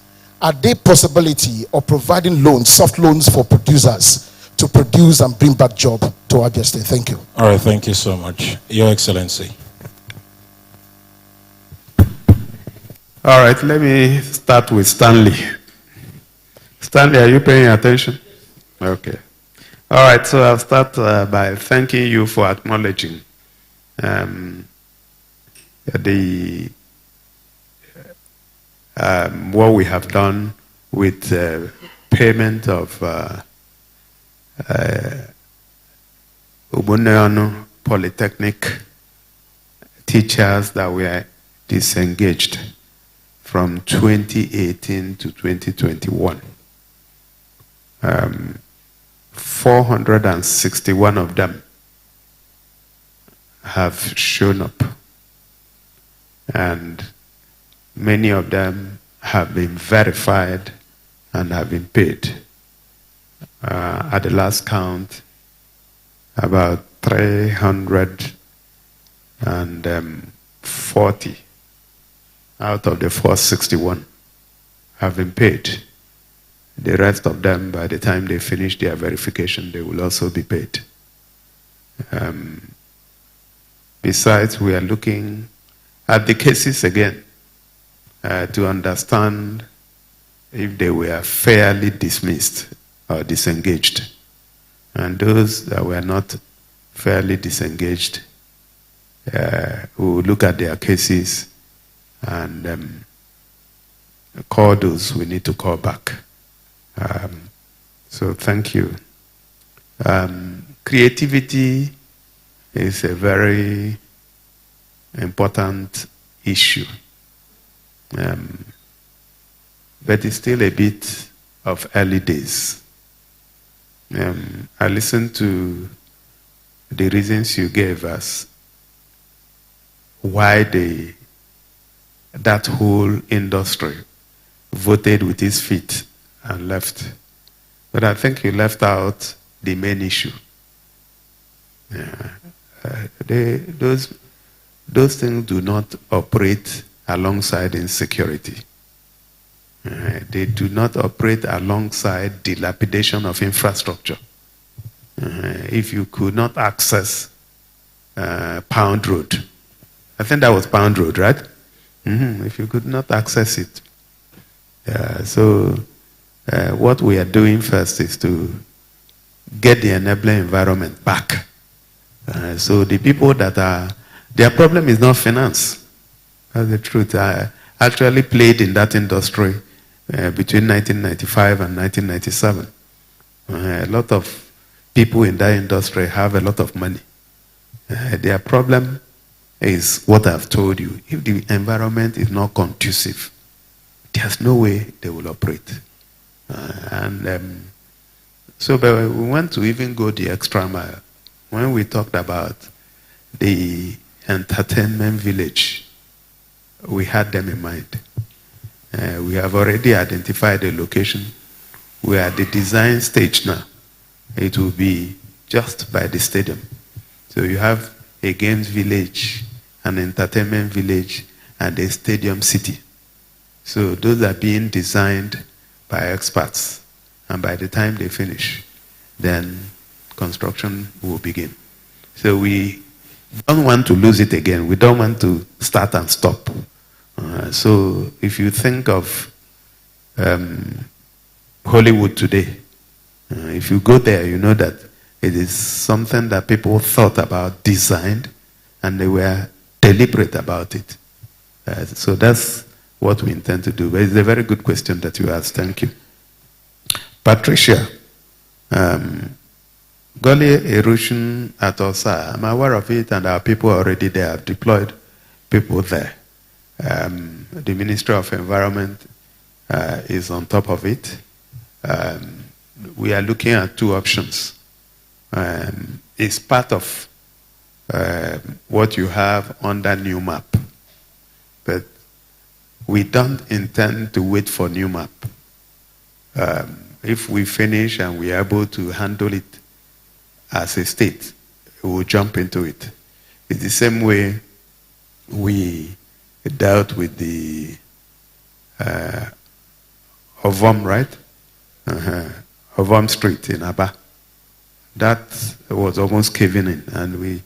Are there possibility of providing loans, soft loans for producers to produce and bring back job to Abia State? Thank you. All right, thank you so much. Your Excellency. All right, let me start with Stanley. Stanley, are you paying attention? Okay. All right, so I'll start by thanking you for acknowledging what we have done with payment of Ubuneonu Polytechnic teachers that were disengaged from 2018 to 2021. 461 of them have shown up, and many of them have been verified and have been paid. At the last count, about 340 out of the 461 have been paid. The rest of them, by the time they finish their verification, they will also be paid. Besides, we are looking at the cases again to understand if they were fairly dismissed or disengaged. And those that were not fairly disengaged, we will look at their cases and call those we need to call back. So thank you. Creativity is a very important issue. But it's still a bit of early days. I listened to the reasons you gave us why that whole industry voted with its feet and left. But I think you left out the main issue. Those things do not operate alongside insecurity. They do not operate alongside dilapidation of infrastructure. if you could not access Pound Road. I think that was Pound Road, right? If you could not access it. So what we are doing first is to get the enabling environment back. So the people that are, their problem is not finance. That's the truth. I actually played in that industry between 1995 and 1997. A lot of people in that industry have a lot of money. Their problem is what I've told you. If the environment is not conducive, there's no way they will operate. So but we want to even go the extra mile. When we talked about the entertainment village, we had them in mind. We have already identified the location. We are at the design stage now. It will be just by the stadium. So you have a games village, an entertainment village, and a stadium city. So those are being designed by experts. And by the time they finish, then construction will begin. So we don't want to lose it again. We don't want to start and stop. So if you think of Hollywood today, if you go there, you know that it is something that people thought about, designed, and they were deliberate about it. So that's what we intend to do. But it's a very good question that you asked. Thank you. Patricia, gully erosion at Osa, I'm aware of it, and our people are already there. I've deployed people there. The Ministry of Environment is on top of it. We are looking at two options. It's part of what you have on that new map. But we don't intend to wait for new map. If we finish and we are able to handle it as a state, we will jump into it. It's the same way we dealt with the Ovom, right? Ovom Street in Aba. That was almost caving in, and we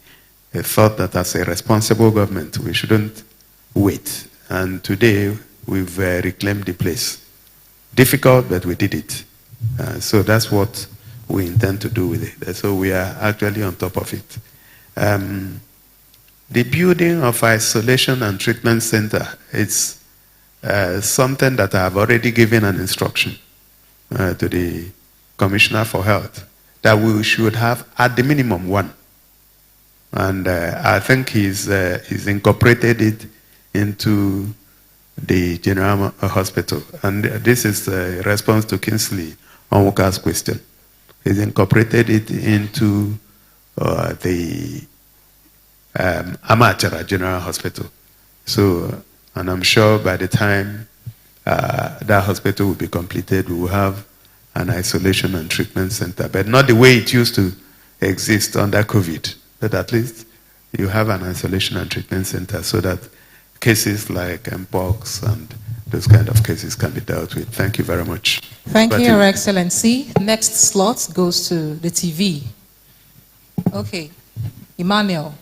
thought that as a responsible government, we shouldn't wait. And today, we've reclaimed the place. Difficult, but we did it. So that's what we intend to do with it. So we are actually on top of it. The building of isolation and treatment center, it's something that I have already given an instruction to the Commissioner for Health, that we should have at the minimum one. And I think he's incorporated it into the General Hospital. And this is a response to Kingsley Onwuka's question. He's incorporated it into the Amachara General Hospital. So, and I'm sure by the time that hospital will be completed, we will have an isolation and treatment center, but not the way it used to exist under COVID. But at least you have an isolation and treatment center so that cases like Mpox and those kind of cases can be dealt with. Thank you very much. Thank you, Your Excellency. Next slot goes to the TV. Okay, Emmanuel.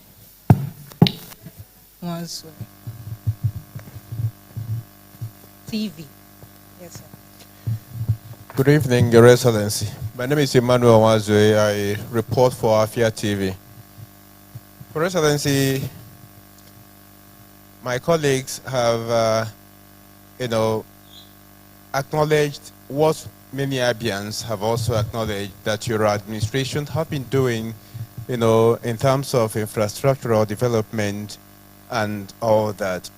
TV. Yes, sir. Good evening, Your Excellency. My name is Emmanuel Wazwe. I report for Afia TV. Your Excellency, my colleagues have, acknowledged what many Abians have also acknowledged, that your administration have been doing, in terms of infrastructural development and all that.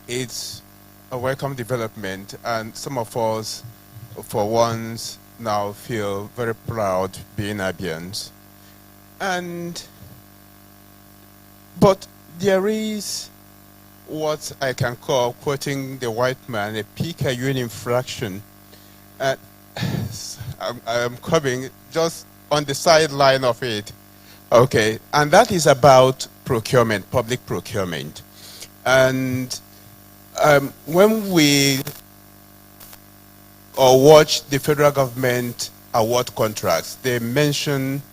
It's a welcome development, and some of us, for once, now feel very proud being Abians. But there is what I can call, quoting the white man, a PKU infraction. I'm coming just on the sideline of it. Okay, and that is about procurement, public procurement. And when we watch the federal government award contracts, they mention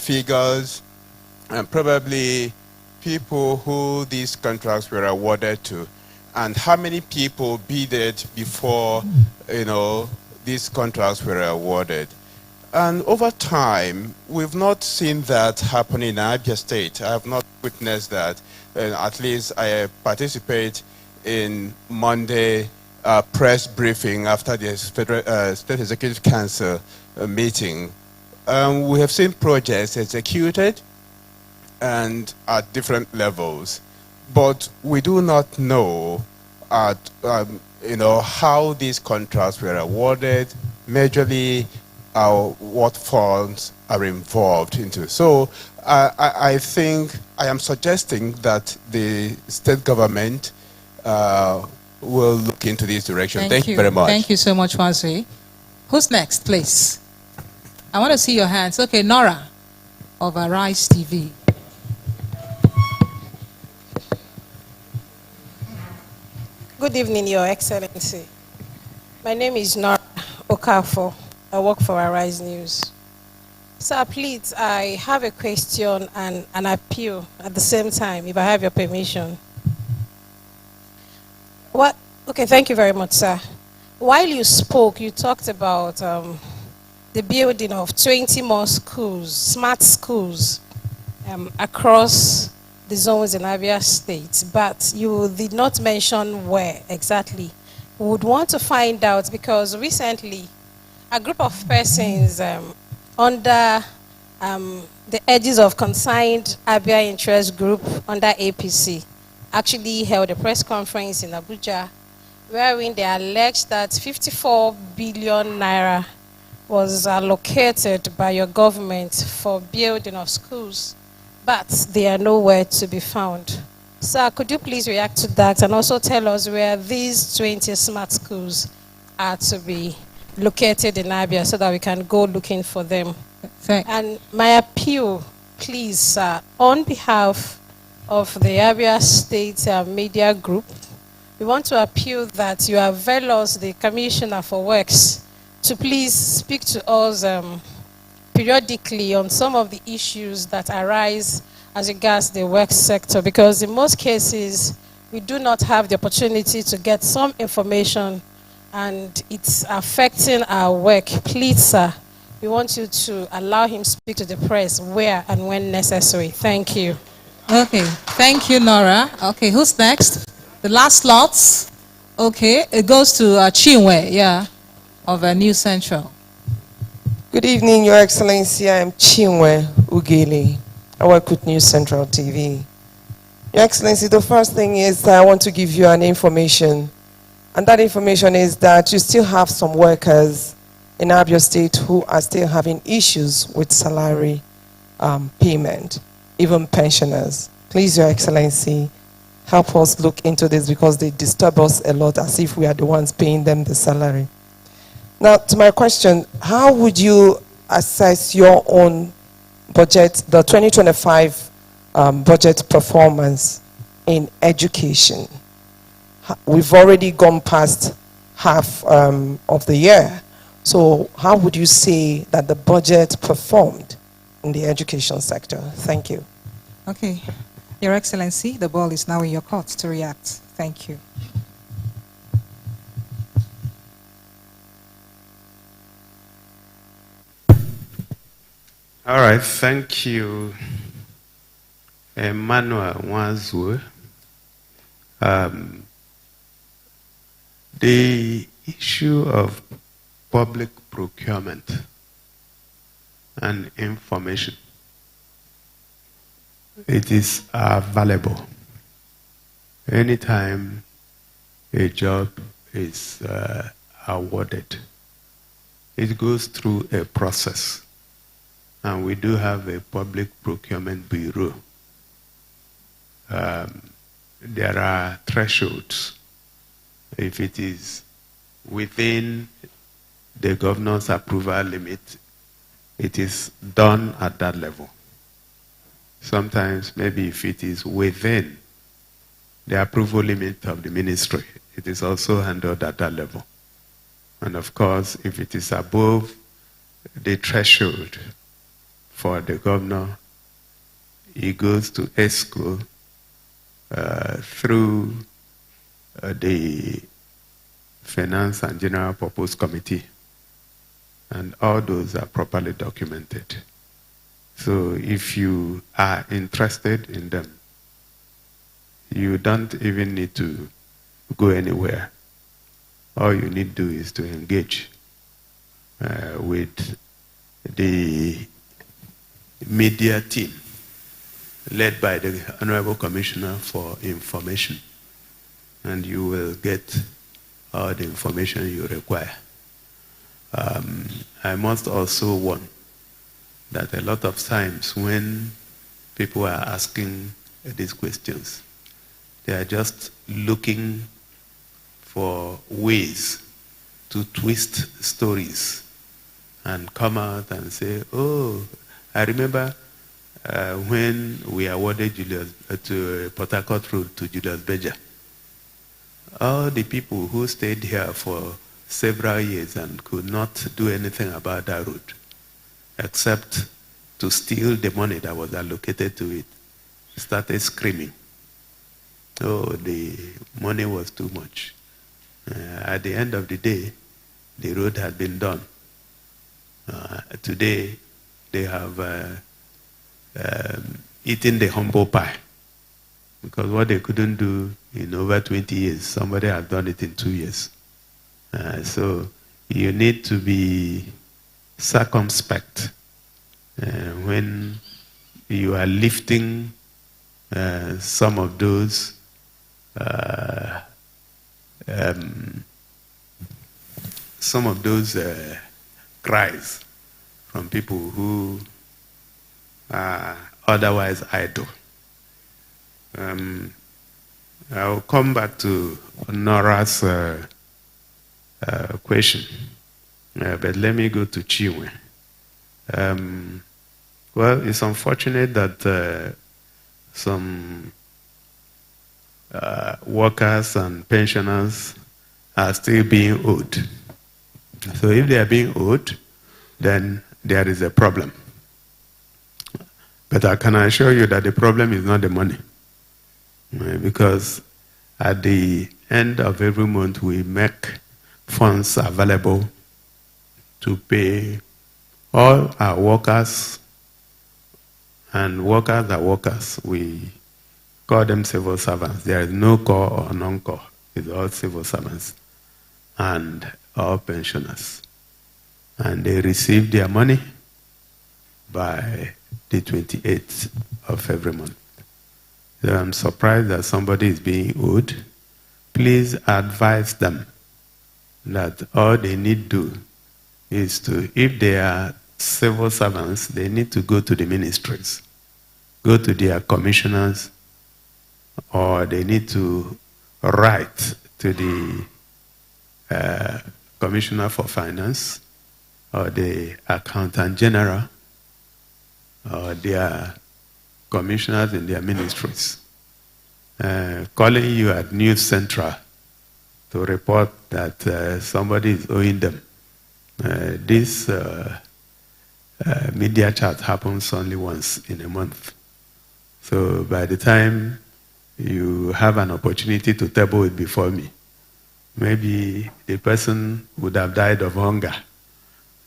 figures, and probably people who these contracts were awarded to, and how many people bidded before, these contracts were awarded. And over time, we've not seen that happen in Abia State. I have not witnessed that. At least I participate in Monday press briefing after the State Executive Council meeting. We have seen projects executed and at different levels, but we do not know how these contracts were awarded, majorly what funds are involved into. So I think I am suggesting that the state government will look into this direction. Thank you very much. Thank you so much, Wansi. Who's next, please? I want to see your hands. Okay, Nora of Arise TV. Good evening, Your Excellency. My name is Nora Okafor. I work for Arise News. Sir, please, I have a question and an appeal at the same time, if I have your permission. Okay, thank you very much, sir. While you spoke, you talked about the building of 20 more schools, smart schools, across the zones in Abia State, but you did not mention where exactly. We would want to find out, because recently a group of persons under the edges of Consigned Abia Interest Group under APC actually held a press conference in Abuja wherein they alleged that 54 billion naira was allocated by your government for building of schools, but they are nowhere to be found. Sir, could you please react to that and also tell us where these 20 smart schools are to be located in Abia so that we can go looking for them? And my appeal, please, sir, on behalf of the Abia State Media Group, we want to appeal that you avail us, the Commissioner for Works, to please speak to us periodically on some of the issues that arise as regards the work sector, because in most cases we do not have the opportunity to get some information and it's affecting our work. Please, sir, we want you to allow him speak to the press where and when necessary. Thank you. Okay, thank you, Nora. Okay, who's next? The last slots. Okay, it goes to Chinwe, of New Central. Good evening, Your Excellency. I am Chinwe Ugeli. I work with New Central TV. Your Excellency, the first thing is that I want to give you an information. And that information is that you still have some workers in Abia State who are still having issues with salary payment, even pensioners. Please, Your Excellency, help us look into this, because they disturb us a lot as if we are the ones paying them the salary. Now, to my question, how would you assess your own budget, the 2025 budget performance in education? We've already gone past half of the year. So how would you say that the budget performed in the education sector? Thank you. Okay. Your Excellency, the ball is now in your court to react. Thank you. All right, thank you, Emmanuel Wanzue. The issue of public procurement and information, it is valuable. Anytime a job is awarded, it goes through a process. And we do have a public procurement bureau. There are thresholds. If it is within the governor's approval limit, it is done at that level. Sometimes, maybe if it is within the approval limit of the ministry, it is also handled at that level. And of course, if it is above the threshold for the governor, he goes to ESCO through the Finance and General Purpose Committee. And all those are properly documented. So if you are interested in them, you don't even need to go anywhere. All you need to do is to engage with the media team led by the Honorable Commissioner for Information, and you will get all the information you require. I must also warn that a lot of times when people are asking these questions, they are just looking for ways to twist stories and come out and say, oh, I remember when we awarded Julius, to Port Harcourt Road to Julius Berger. All the people who stayed here for several years and could not do anything about that road, except to steal the money that was allocated to it, started screaming. Oh, the money was too much. At the end of the day, the road had been done. Today, they have eaten the humble pie, because what they couldn't do in over 20 years, somebody has done it in 2 years. So you need to be circumspect when you are lifting some of those cries from people who are otherwise idle. I'll come back to Nora's question, but let me go to Chinwe. Well, it's unfortunate that some workers and pensioners are still being owed. So if they are being owed, then there is a problem. But I can assure you that the problem is not the money. Because at the end of every month, we make funds available to pay all our workers, and workers are workers. We call them civil servants. There is no core or non-core. It's all civil servants and all pensioners. And they receive their money by the 28th of every month. So I'm surprised that somebody is being owed. Please advise them that all they need to do is to, if they are civil servants, they need to go to the ministries, go to their commissioners, or they need to write to the Commissioner for Finance or the Accountant General or their commissioners in their ministries, calling you at News Central to report that somebody is owing them. This media chat happens only once in a month. So by the time you have an opportunity to table it before me, maybe the person would have died of hunger.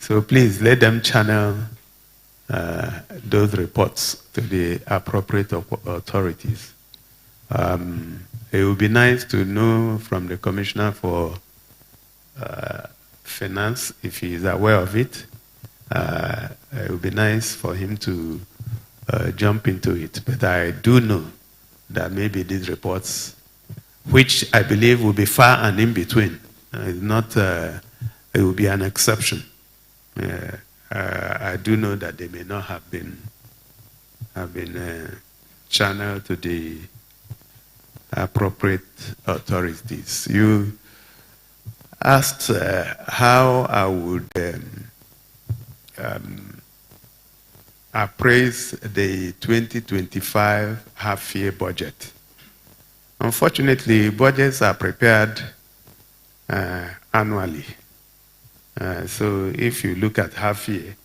So please let them channel those reports to the appropriate authorities. It would be nice to know from the Commissioner for Finance, if he is aware of it. It would be nice for him to jump into it. But I do know that maybe these reports, which I believe will be far and in between, it will be an exception. I do know that they may not have been channeled to the appropriate authorities. You asked how I would appraise the 2025 half-year budget. Unfortunately, budgets are prepared annually. So if you look at half year,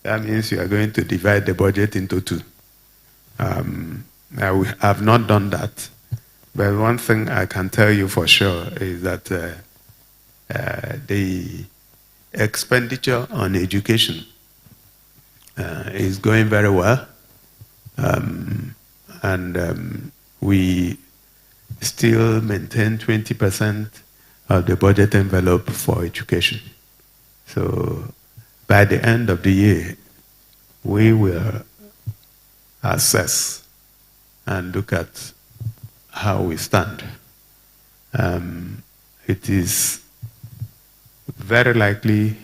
that means you are going to divide the budget into two. I have not done that. But one thing I can tell you for sure is that the expenditure on education is going very well. We still maintain 20% of the budget envelope for education. So by the end of the year, we will assess and look at how we stand. It is very likely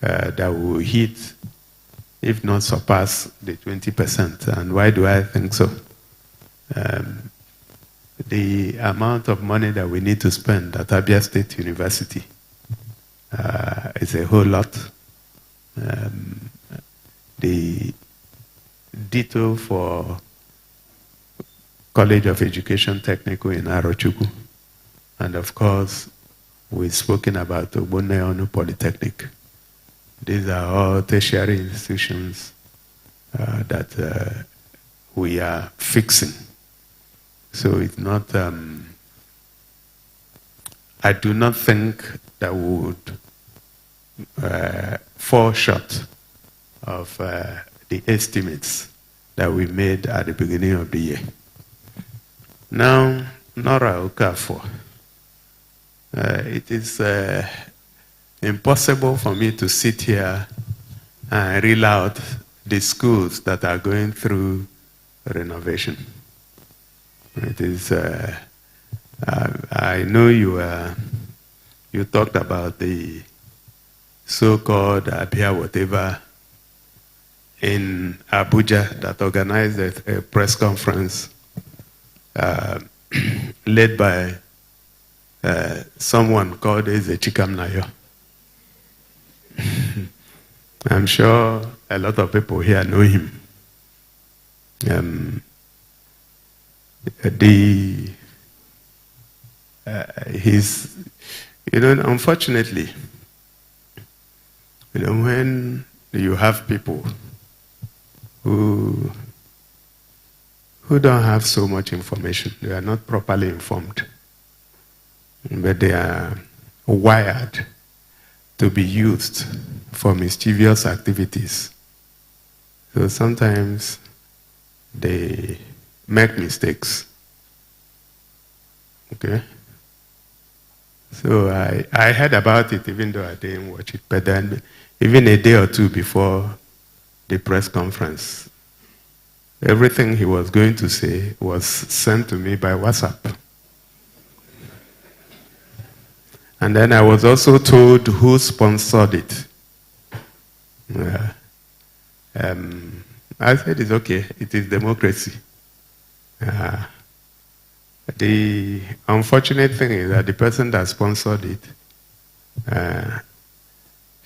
that we will hit, if not surpass, the 20%. And why do I think so? The amount of money that we need to spend at Abia State University is a whole lot. The ditto for College of Education Technical in Arochukwu. And of course, we've spoken about Ogbonneonu Polytechnic. These are all tertiary institutions that we are fixing. So it's not, I do not think that we would fall short of the estimates that we made at the beginning of the year. Now, Nora Okafor, it is impossible for me to sit here and reel out the schools that are going through renovation. It is, I know you talked about the so-called Abia whatever in Abuja that organized a press conference led by someone called Ezechikam Nayo. I'm sure a lot of people here know him. Unfortunately, when you have people who don't have so much information, they are not properly informed, but they are wired to be used for mischievous activities. So sometimes they make mistakes. Okay? So I heard about it even though I didn't watch it, but then even a day or two before the press conference, everything he was going to say was sent to me by WhatsApp. And then I was also told who sponsored it. I said, it's okay, it is democracy. The unfortunate thing is that the person that sponsored it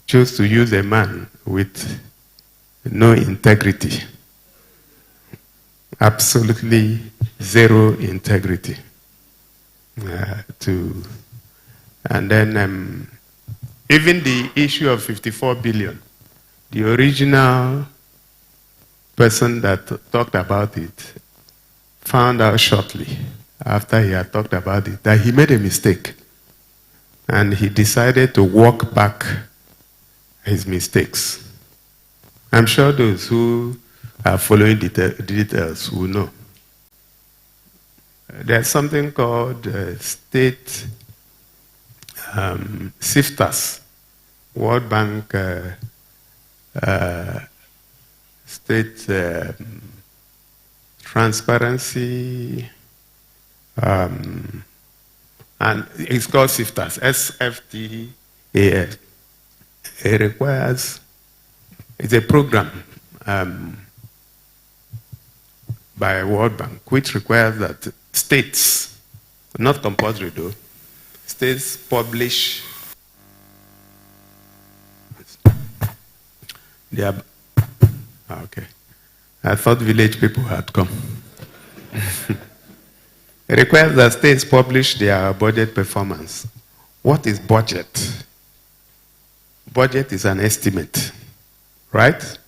chose to use a man with no integrity. Absolutely zero integrity. And then even the issue of 54 billion, the original person that talked about it found out shortly after he had talked about it that he made a mistake. And he decided to walk back his mistakes. I'm sure those who are following the details will know. There's something called state SIFTAS, World Bank State Transparency, and it's called SIFTAS, SFTAS. It requires, it's a program by World Bank, which requires that states, not compulsory though, states publish their, okay. I thought village people had come. It requires that states publish their budget performance. What is budget? Budget is an estimate, Right?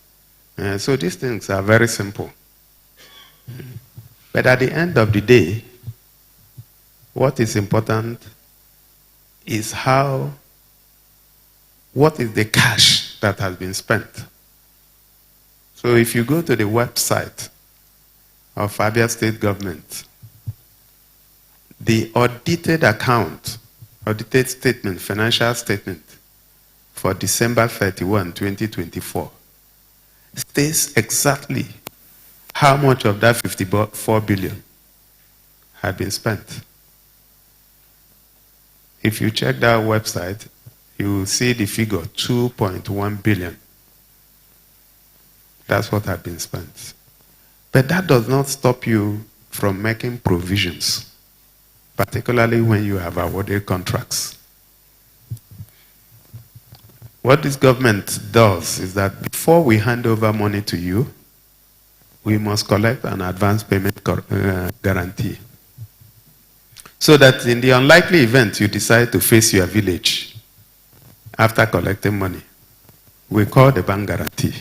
So these things are very simple. But at the end of the day, what is important is what is the cash that has been spent. So if you go to the website of Abia State Government, the audited account, audited statement, financial statement for December 31, 2024 states exactly how much of that 54 billion had been spent. If you check that website, you will see the figure 2.1 billion. That's what had been spent. But that does not stop you from making provisions, particularly when you have awarded contracts. What this government does is that before we hand over money to you, we must collect an advance payment guarantee. So that in the unlikely event you decide to face your village after collecting money, we call the bank guarantee.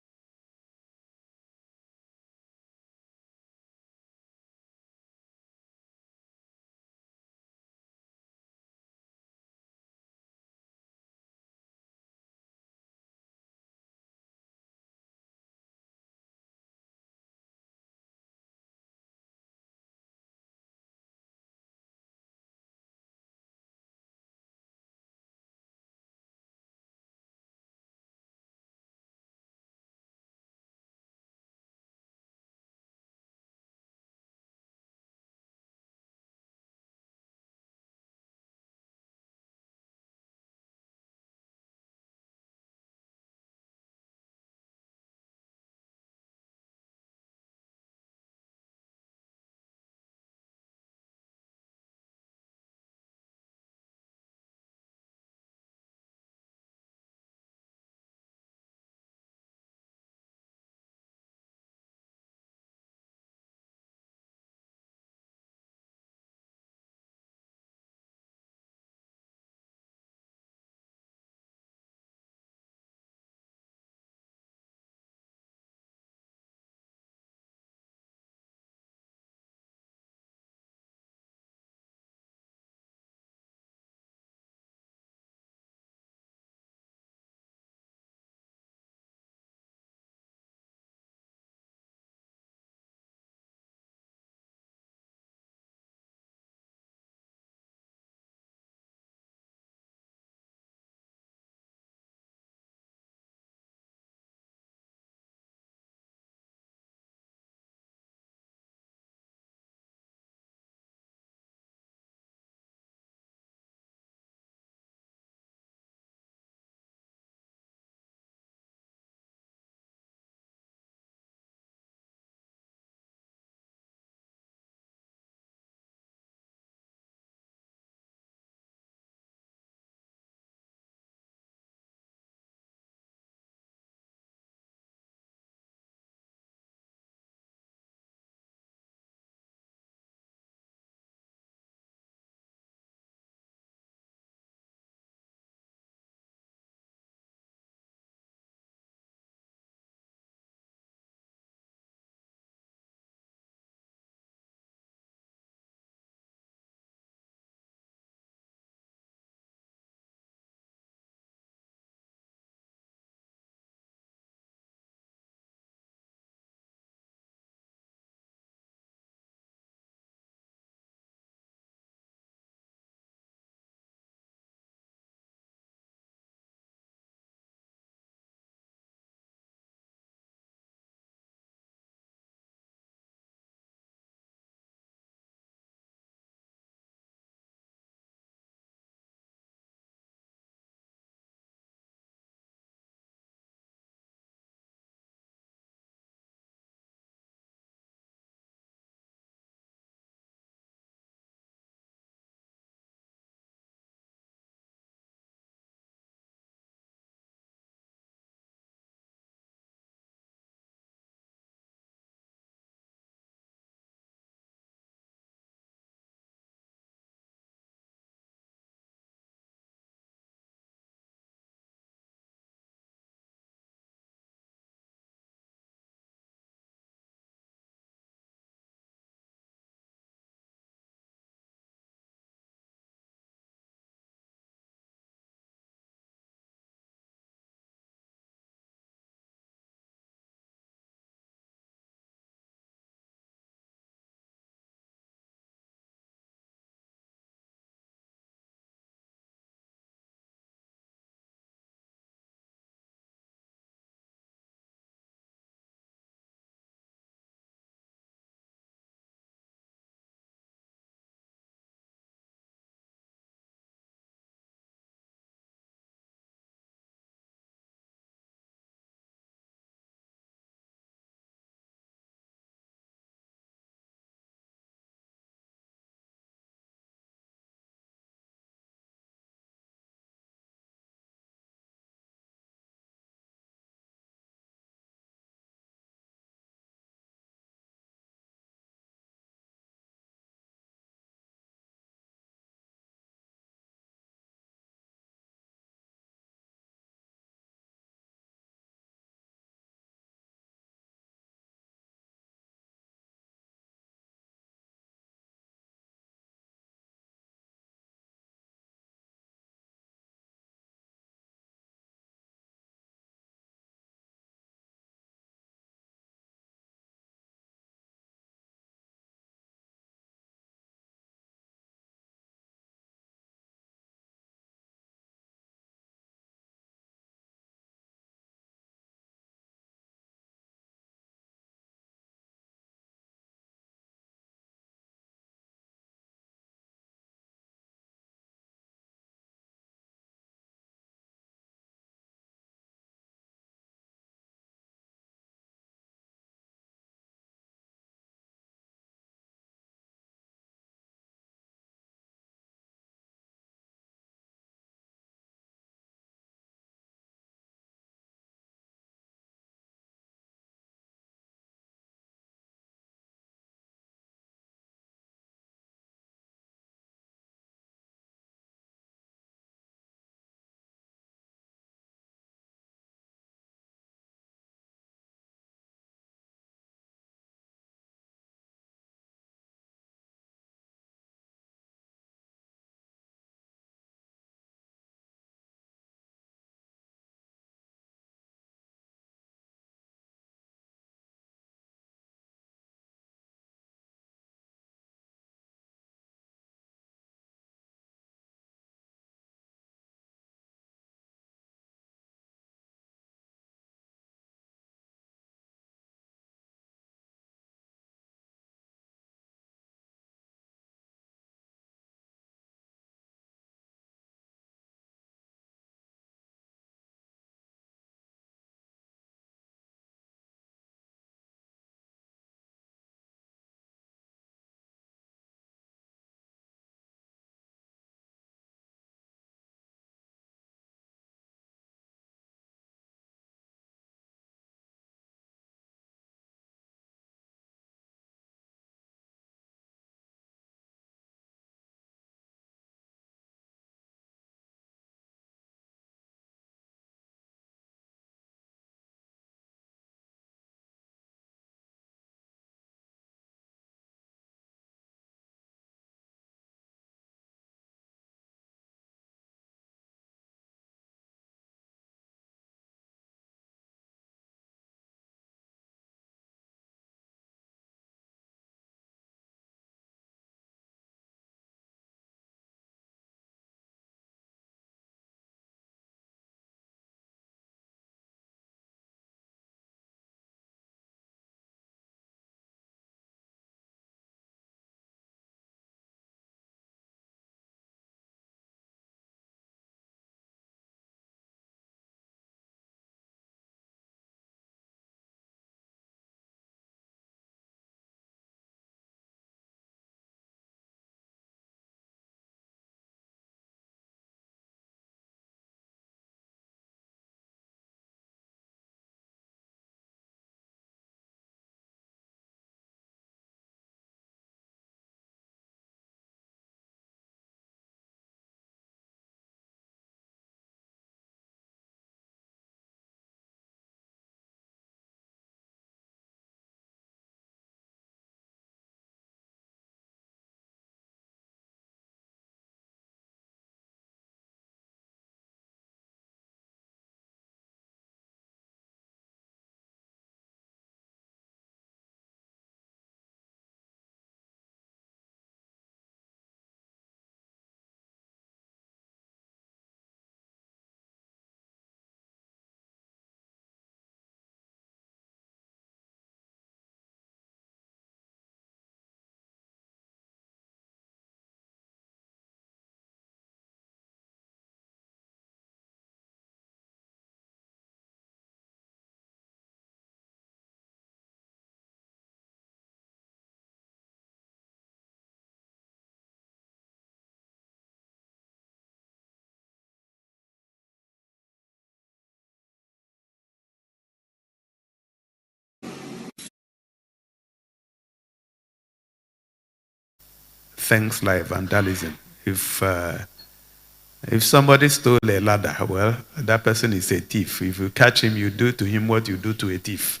things like vandalism. If somebody stole a ladder, well, that person is a thief. If you catch him, you do to him what you do to a thief.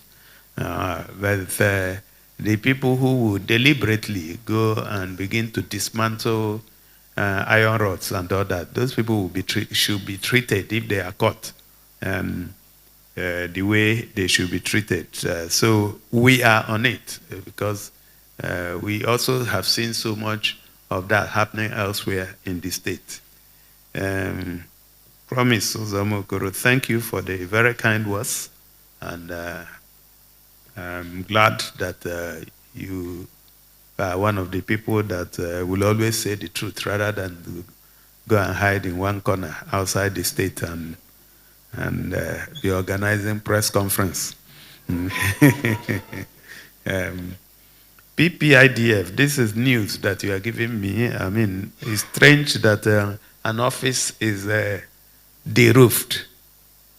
But the people who would deliberately go and begin to dismantle iron rods and all that, those people will should be treated, if they are caught, the way they should be treated. So we are on it, because we also have seen so much of that happening elsewhere in the state. Promise, Ozamokoro, thank you for the very kind words, and I'm glad that you are one of the people that will always say the truth rather than go and hide in one corner outside the state and be organizing press conference. PPIDF, this is news that you are giving me. I mean, it's strange that an office is de-roofed.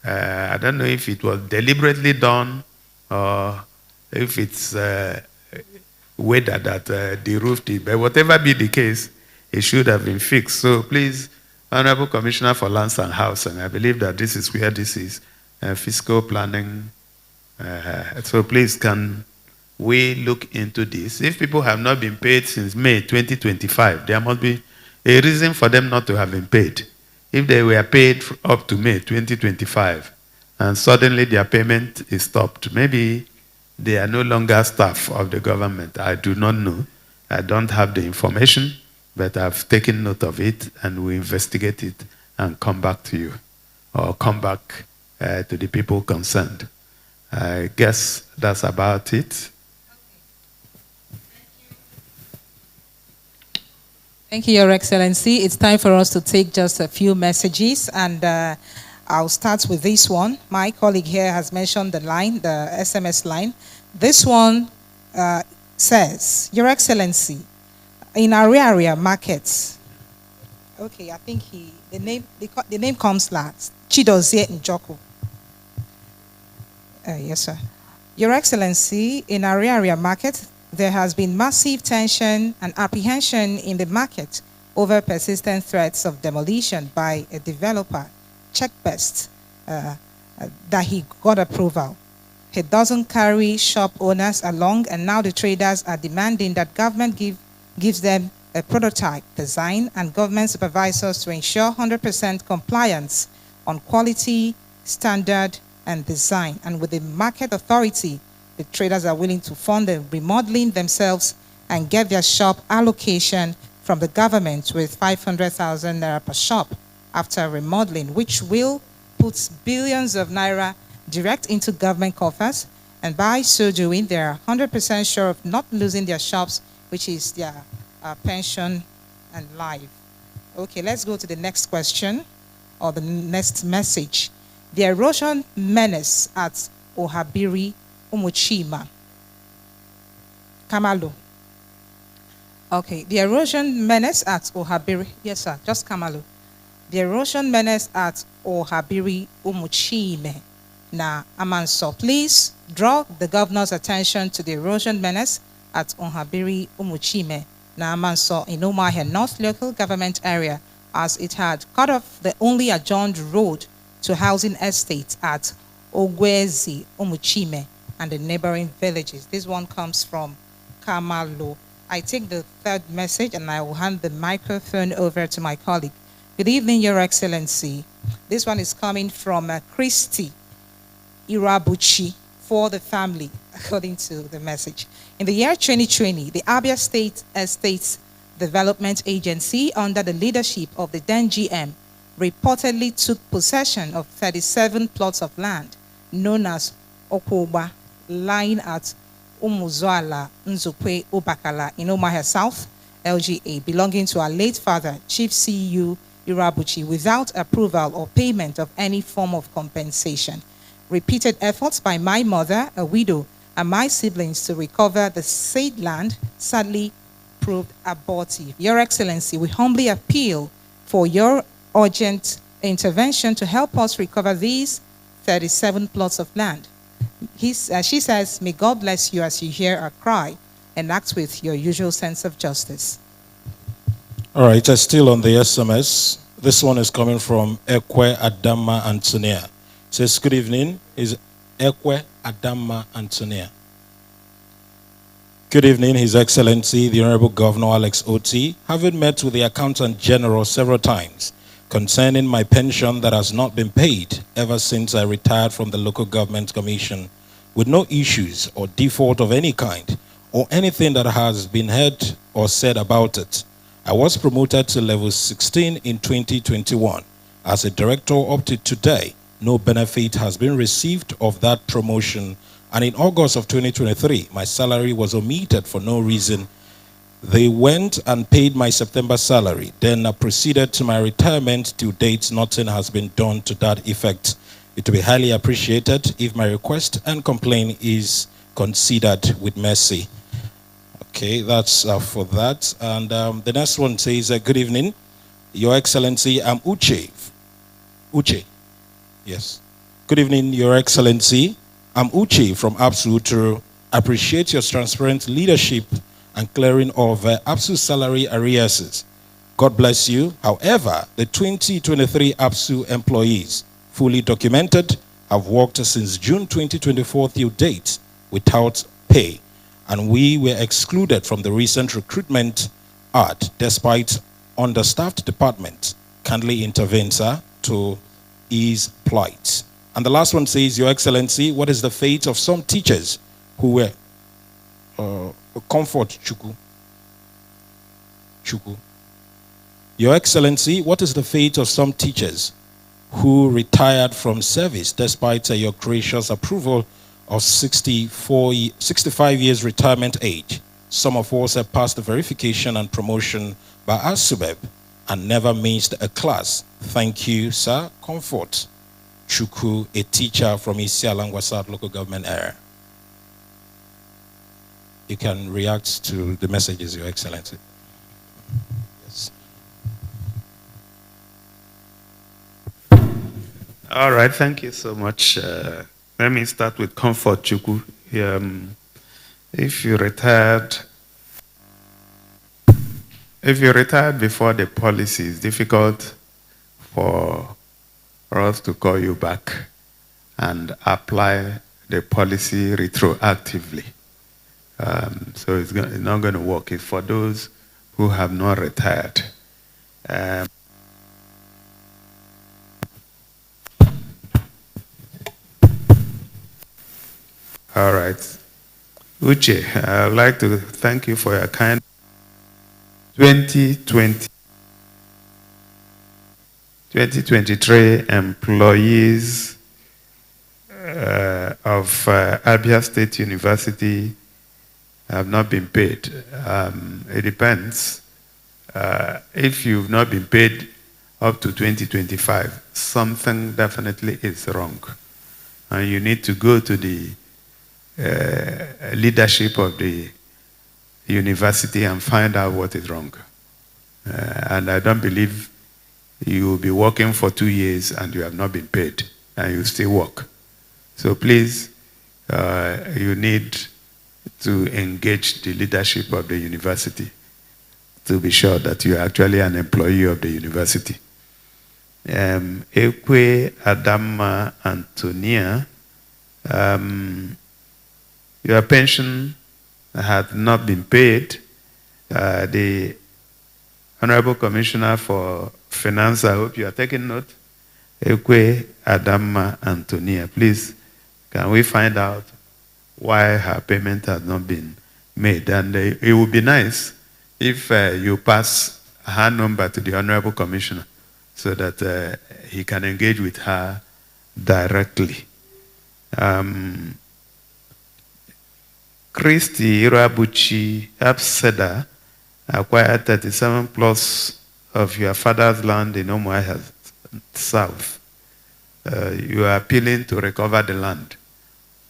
I don't know if it was deliberately done or if it's weather that de-roofed it. But whatever be the case, it should have been fixed. So please, Honorable Commissioner for Lands and Housing, I believe that this is where this is fiscal planning. So please, can we look into this? If people have not been paid since May 2025, there must be a reason for them not to have been paid. If they were paid up to May 2025 and suddenly their payment is stopped, maybe they are no longer staff of the government. I do not know. I don't have the information, but I've taken note of it and we investigate it and come back to you, or come back to the people concerned. I guess that's about it. Thank you, Your Excellency. It's time for us to take just a few messages, and I'll start with this one. My colleague here has mentioned the line, the SMS line. This one says, Your Excellency, in our area markets, okay, I think the name comes last, Chidozie Njoko. Yes, sir. Your Excellency, in our area market, there has been massive tension and apprehension in the market over persistent threats of demolition by a developer, Checkbest, that he got approval. He doesn't carry shop owners along, and now the traders are demanding that government gives them a prototype design and government supervisors to ensure 100% compliance on quality, standard, and design. And with the market authority, the traders are willing to fund the remodeling themselves and get their shop allocation from the government with 500,000 naira per shop after remodeling, which will put billions of naira direct into government coffers. And by so doing, they are 100% sure of not losing their shops, which is their pension and life. Okay, let's go to the next question or the next message. The erosion menace at Ohabiri, Umuchima. Kamalo. Okay, the erosion menace at Ohabiri. Yes, sir, just Kamalo. The erosion menace at Ohabiri, Umuchime. Now, Amanso, please draw the governor's attention to the erosion menace at Ohabiri, Umuchime. Now, Amanso, in Umuahia North local government area, as it had cut off the only adjourned road to housing estates at Ogwezi, Umuchime, and the neighboring villages. This one comes from Kamalo. I take the third message and I will hand the microphone over to my colleague. Good evening, Your Excellency. This one is coming from Christy Irabuchi for the family, according to the message. In the year 2020, the Abia State Estates Development Agency, under the leadership of the then GM, reportedly took possession of 37 plots of land known as Okoba, lying at Umuzuala, Nzukwe, Obakala in Umuahia South, LGA, belonging to our late father, Chief CU Irabuchi, without approval or payment of any form of compensation. Repeated efforts by my mother, a widow, and my siblings to recover the said land sadly proved abortive. Your Excellency, we humbly appeal for your urgent intervention to help us recover these 37 plots of land. She says, may God bless you as you hear our cry and act with your usual sense of justice. All right, still on the SMS. This one is coming from Ekwe Adama Antonia. It says, good evening. Is Ekwe Adama Antonia. Good evening, His Excellency, the Honorable Governor Alex Otti. Having met with the Accountant General several times concerning my pension that has not been paid ever since I retired from the Local Government Commission, with no issues or default of any kind, or anything that has been heard or said about it, I was promoted to level 16 in 2021. As a director up to today, no benefit has been received of that promotion, and in August of 2023, my salary was omitted for no reason. They went and paid my September salary. Then I proceeded to my retirement. To date, nothing has been done to that effect. It will be highly appreciated if my request and complaint is considered with mercy. Okay, that's for that. And the next one says, good evening, Your Excellency. I'm Uche. Uche. Yes. Good evening, Your Excellency. I'm Uche from APSU to appreciate your transparent leadership and clearing of APSU salary arrears. God bless you. However, the 2023 APSU employees, fully documented, have worked since June 2024 till date without pay, and we were excluded from the recent recruitment ad despite understaffed department. Kindly intervene, sir, to ease plight. And the last one says, Your Excellency, what is the fate of some teachers who were comfort Chuku? Your Excellency, what is the fate of some teachers who retired from service despite your gracious approval of 65 years retirement age? Some of us have passed the verification and promotion by ASUBEB and never missed a class. Thank you, sir. Comfort Chuku, a teacher from Isialangwa South Local Government area. You can react to the messages, Your Excellency. Yes. All right, thank you so much. Let me start with Comfort Chuku. If you retired before the policy, it's difficult for us to call you back and apply the policy retroactively. So it's not going to work. It's for those who have not retired. All right. Uche, I would like to thank you for your kind 2023 employees of Abia State University have not been paid. It depends. If you've not been paid up to 2025, something definitely is wrong. And you need to go to the leadership of the university and find out what is wrong. And I don't believe you will be working for 2 years and you have not been paid and you still work. So please, you need to engage the leadership of the university to be sure that you are actually an employee of the university. Ekwe Adama Antonia, your pension had not been paid. The Honorable Commissioner for Finance, I hope you are taking note. Ekwe Adama Antonia, please, can we find out why her payment has not been made? And it would be nice if you pass her number to the Honorable Commissioner so that he can engage with her directly. Christy Irabuchi Abseda acquired 37 plus of your father's land in Omuahia South. You are appealing to recover the land.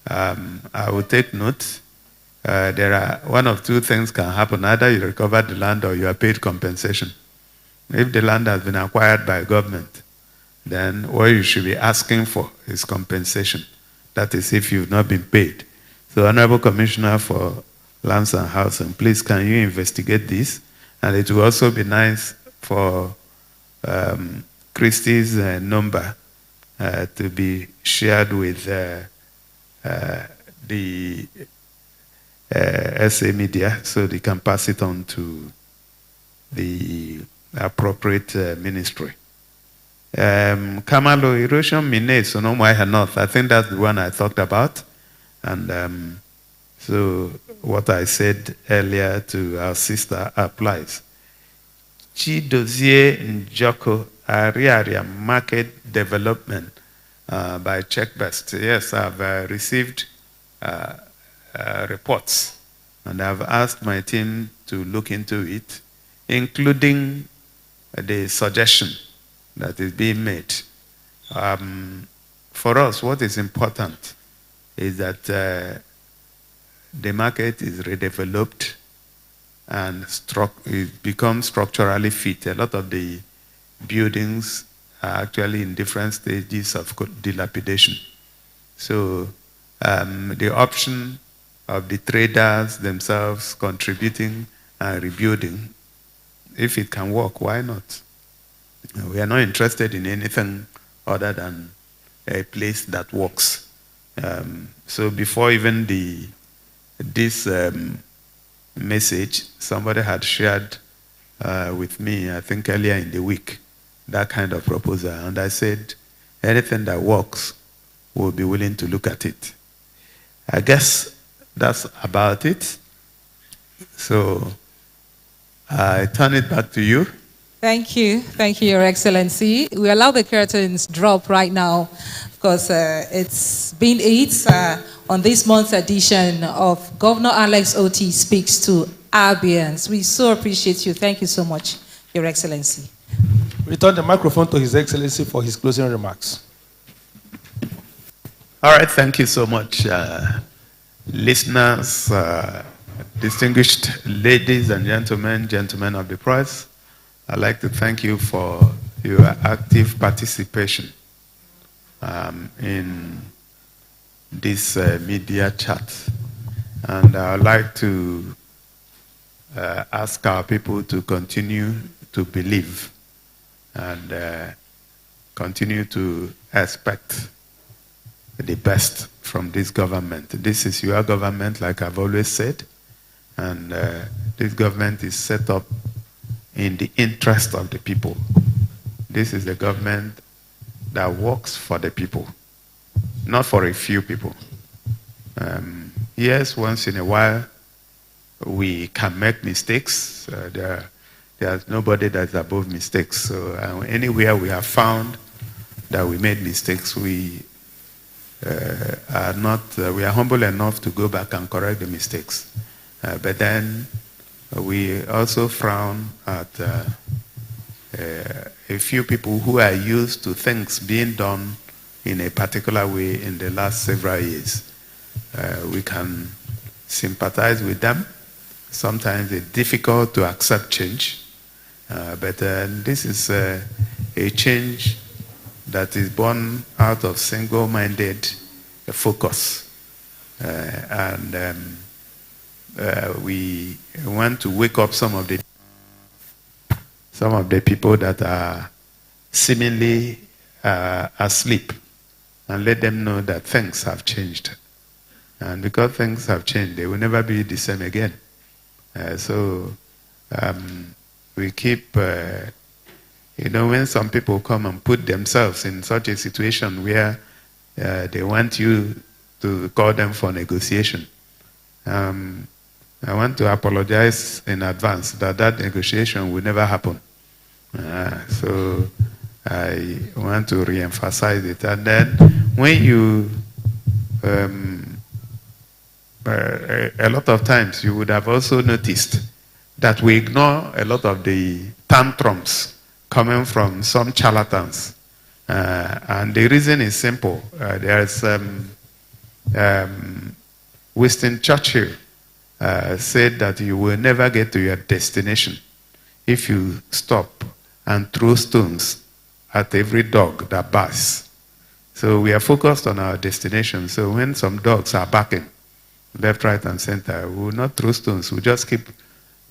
I will take note. There are one of two things can happen. Either you recover the land or you are paid compensation. If the land has been acquired by government, then what you should be asking for is compensation. That is if you've not been paid. So Honorable Commissioner for Lands and Housing, please can you investigate this And it will also be nice for Christie's number to be shared with the SA media so they can pass it on to the appropriate ministry. Kamalo erosion minutes so no more north. I think that's the one I talked about. And so what I said earlier to our sister applies. Chidozie Njoko Ariaria Market Development by Checkbest. Yes, I've received reports and I've asked my team to look into it, including the suggestion that is being made. For us, what is important is that the market is redeveloped and it becomes structurally fit. A lot of the buildings are actually in different stages of dilapidation. So the option of the traders themselves contributing and rebuilding, if it can work, why not? We are not interested in anything other than a place that works. So before even this message, somebody had shared with me, I think earlier in the week, that kind of proposal. And I said, anything that works, we'll be willing to look at it. I guess that's about it. So I turn it back to you. Thank you, Your Excellency. We allow the curtains drop right now because it's been 8 on this month's edition of Governor Alex Otti Speaks to Abians. We so appreciate you. Thank you so much, Your Excellency. Return the microphone to His Excellency for his closing remarks. All right, thank you so much, listeners, distinguished ladies and gentlemen of the press. I'd like to thank you for your active participation in this media chat. And I'd like to ask our people to continue to believe and continue to expect the best from this government. This is your government, like I've always said, and this government is set up in the interest of the people. This is the government that works for the people, not for a few people. Yes, once in a while, we can make mistakes. There's nobody that's above mistakes. So anywhere we have found that we made mistakes, we are humble enough to go back and correct the mistakes. But then we also frown at a few people who are used to things being done in a particular way in the last several years. We can sympathize with them. Sometimes it's difficult to accept change. But this is a change that is born out of single-minded focus. We want to wake up some of the people that are seemingly asleep and let them know that things have changed. And because things have changed, they will never be the same again. We keep, when some people come and put themselves in such a situation where they want you to call them for negotiation, I want to apologize in advance that negotiation will never happen. So I want to re-emphasize it. And then when you, a lot of times you would have also noticed that we ignore a lot of the tantrums coming from some charlatans. And the reason is simple. There's Winston Churchill said that you will never get to your destination if you stop and throw stones at every dog that barks. So we are focused on our destination. So when some dogs are barking, left, right, and center, we will not throw stones. We'll just keep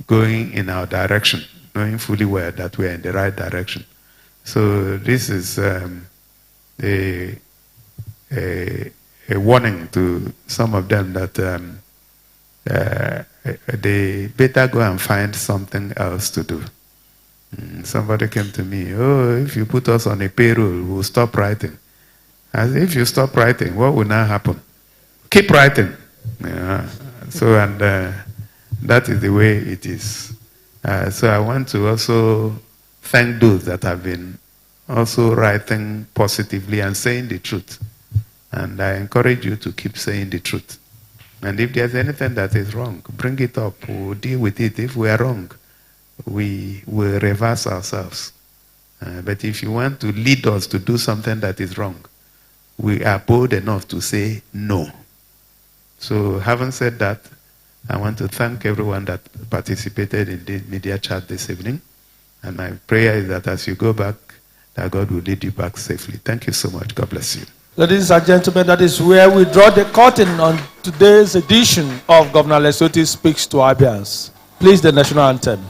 going in our direction, knowing fully well that we are in the right direction. So this is a warning to some of them that they better go and find something else to do. Somebody came to me, oh, if you put us on a payroll, we'll stop writing. I said, if you stop writing, what will now happen? Keep writing. Yeah. So, and that is the way it is. So I want to also thank those that have been also writing positively and saying the truth. And I encourage you to keep saying the truth. And if there's anything that is wrong, bring it up. We'll deal with it. If we are wrong, we will reverse ourselves. But if you want to lead us to do something that is wrong, we are bold enough to say no. So having said that, I want to thank everyone that participated in the media chat this evening. And my prayer is that as you go back, that God will lead you back safely. Thank you so much. God bless you. Ladies and gentlemen, that is where we draw the curtain on today's edition of Governor Alex Otti Speaks to Abians. Please, the national anthem.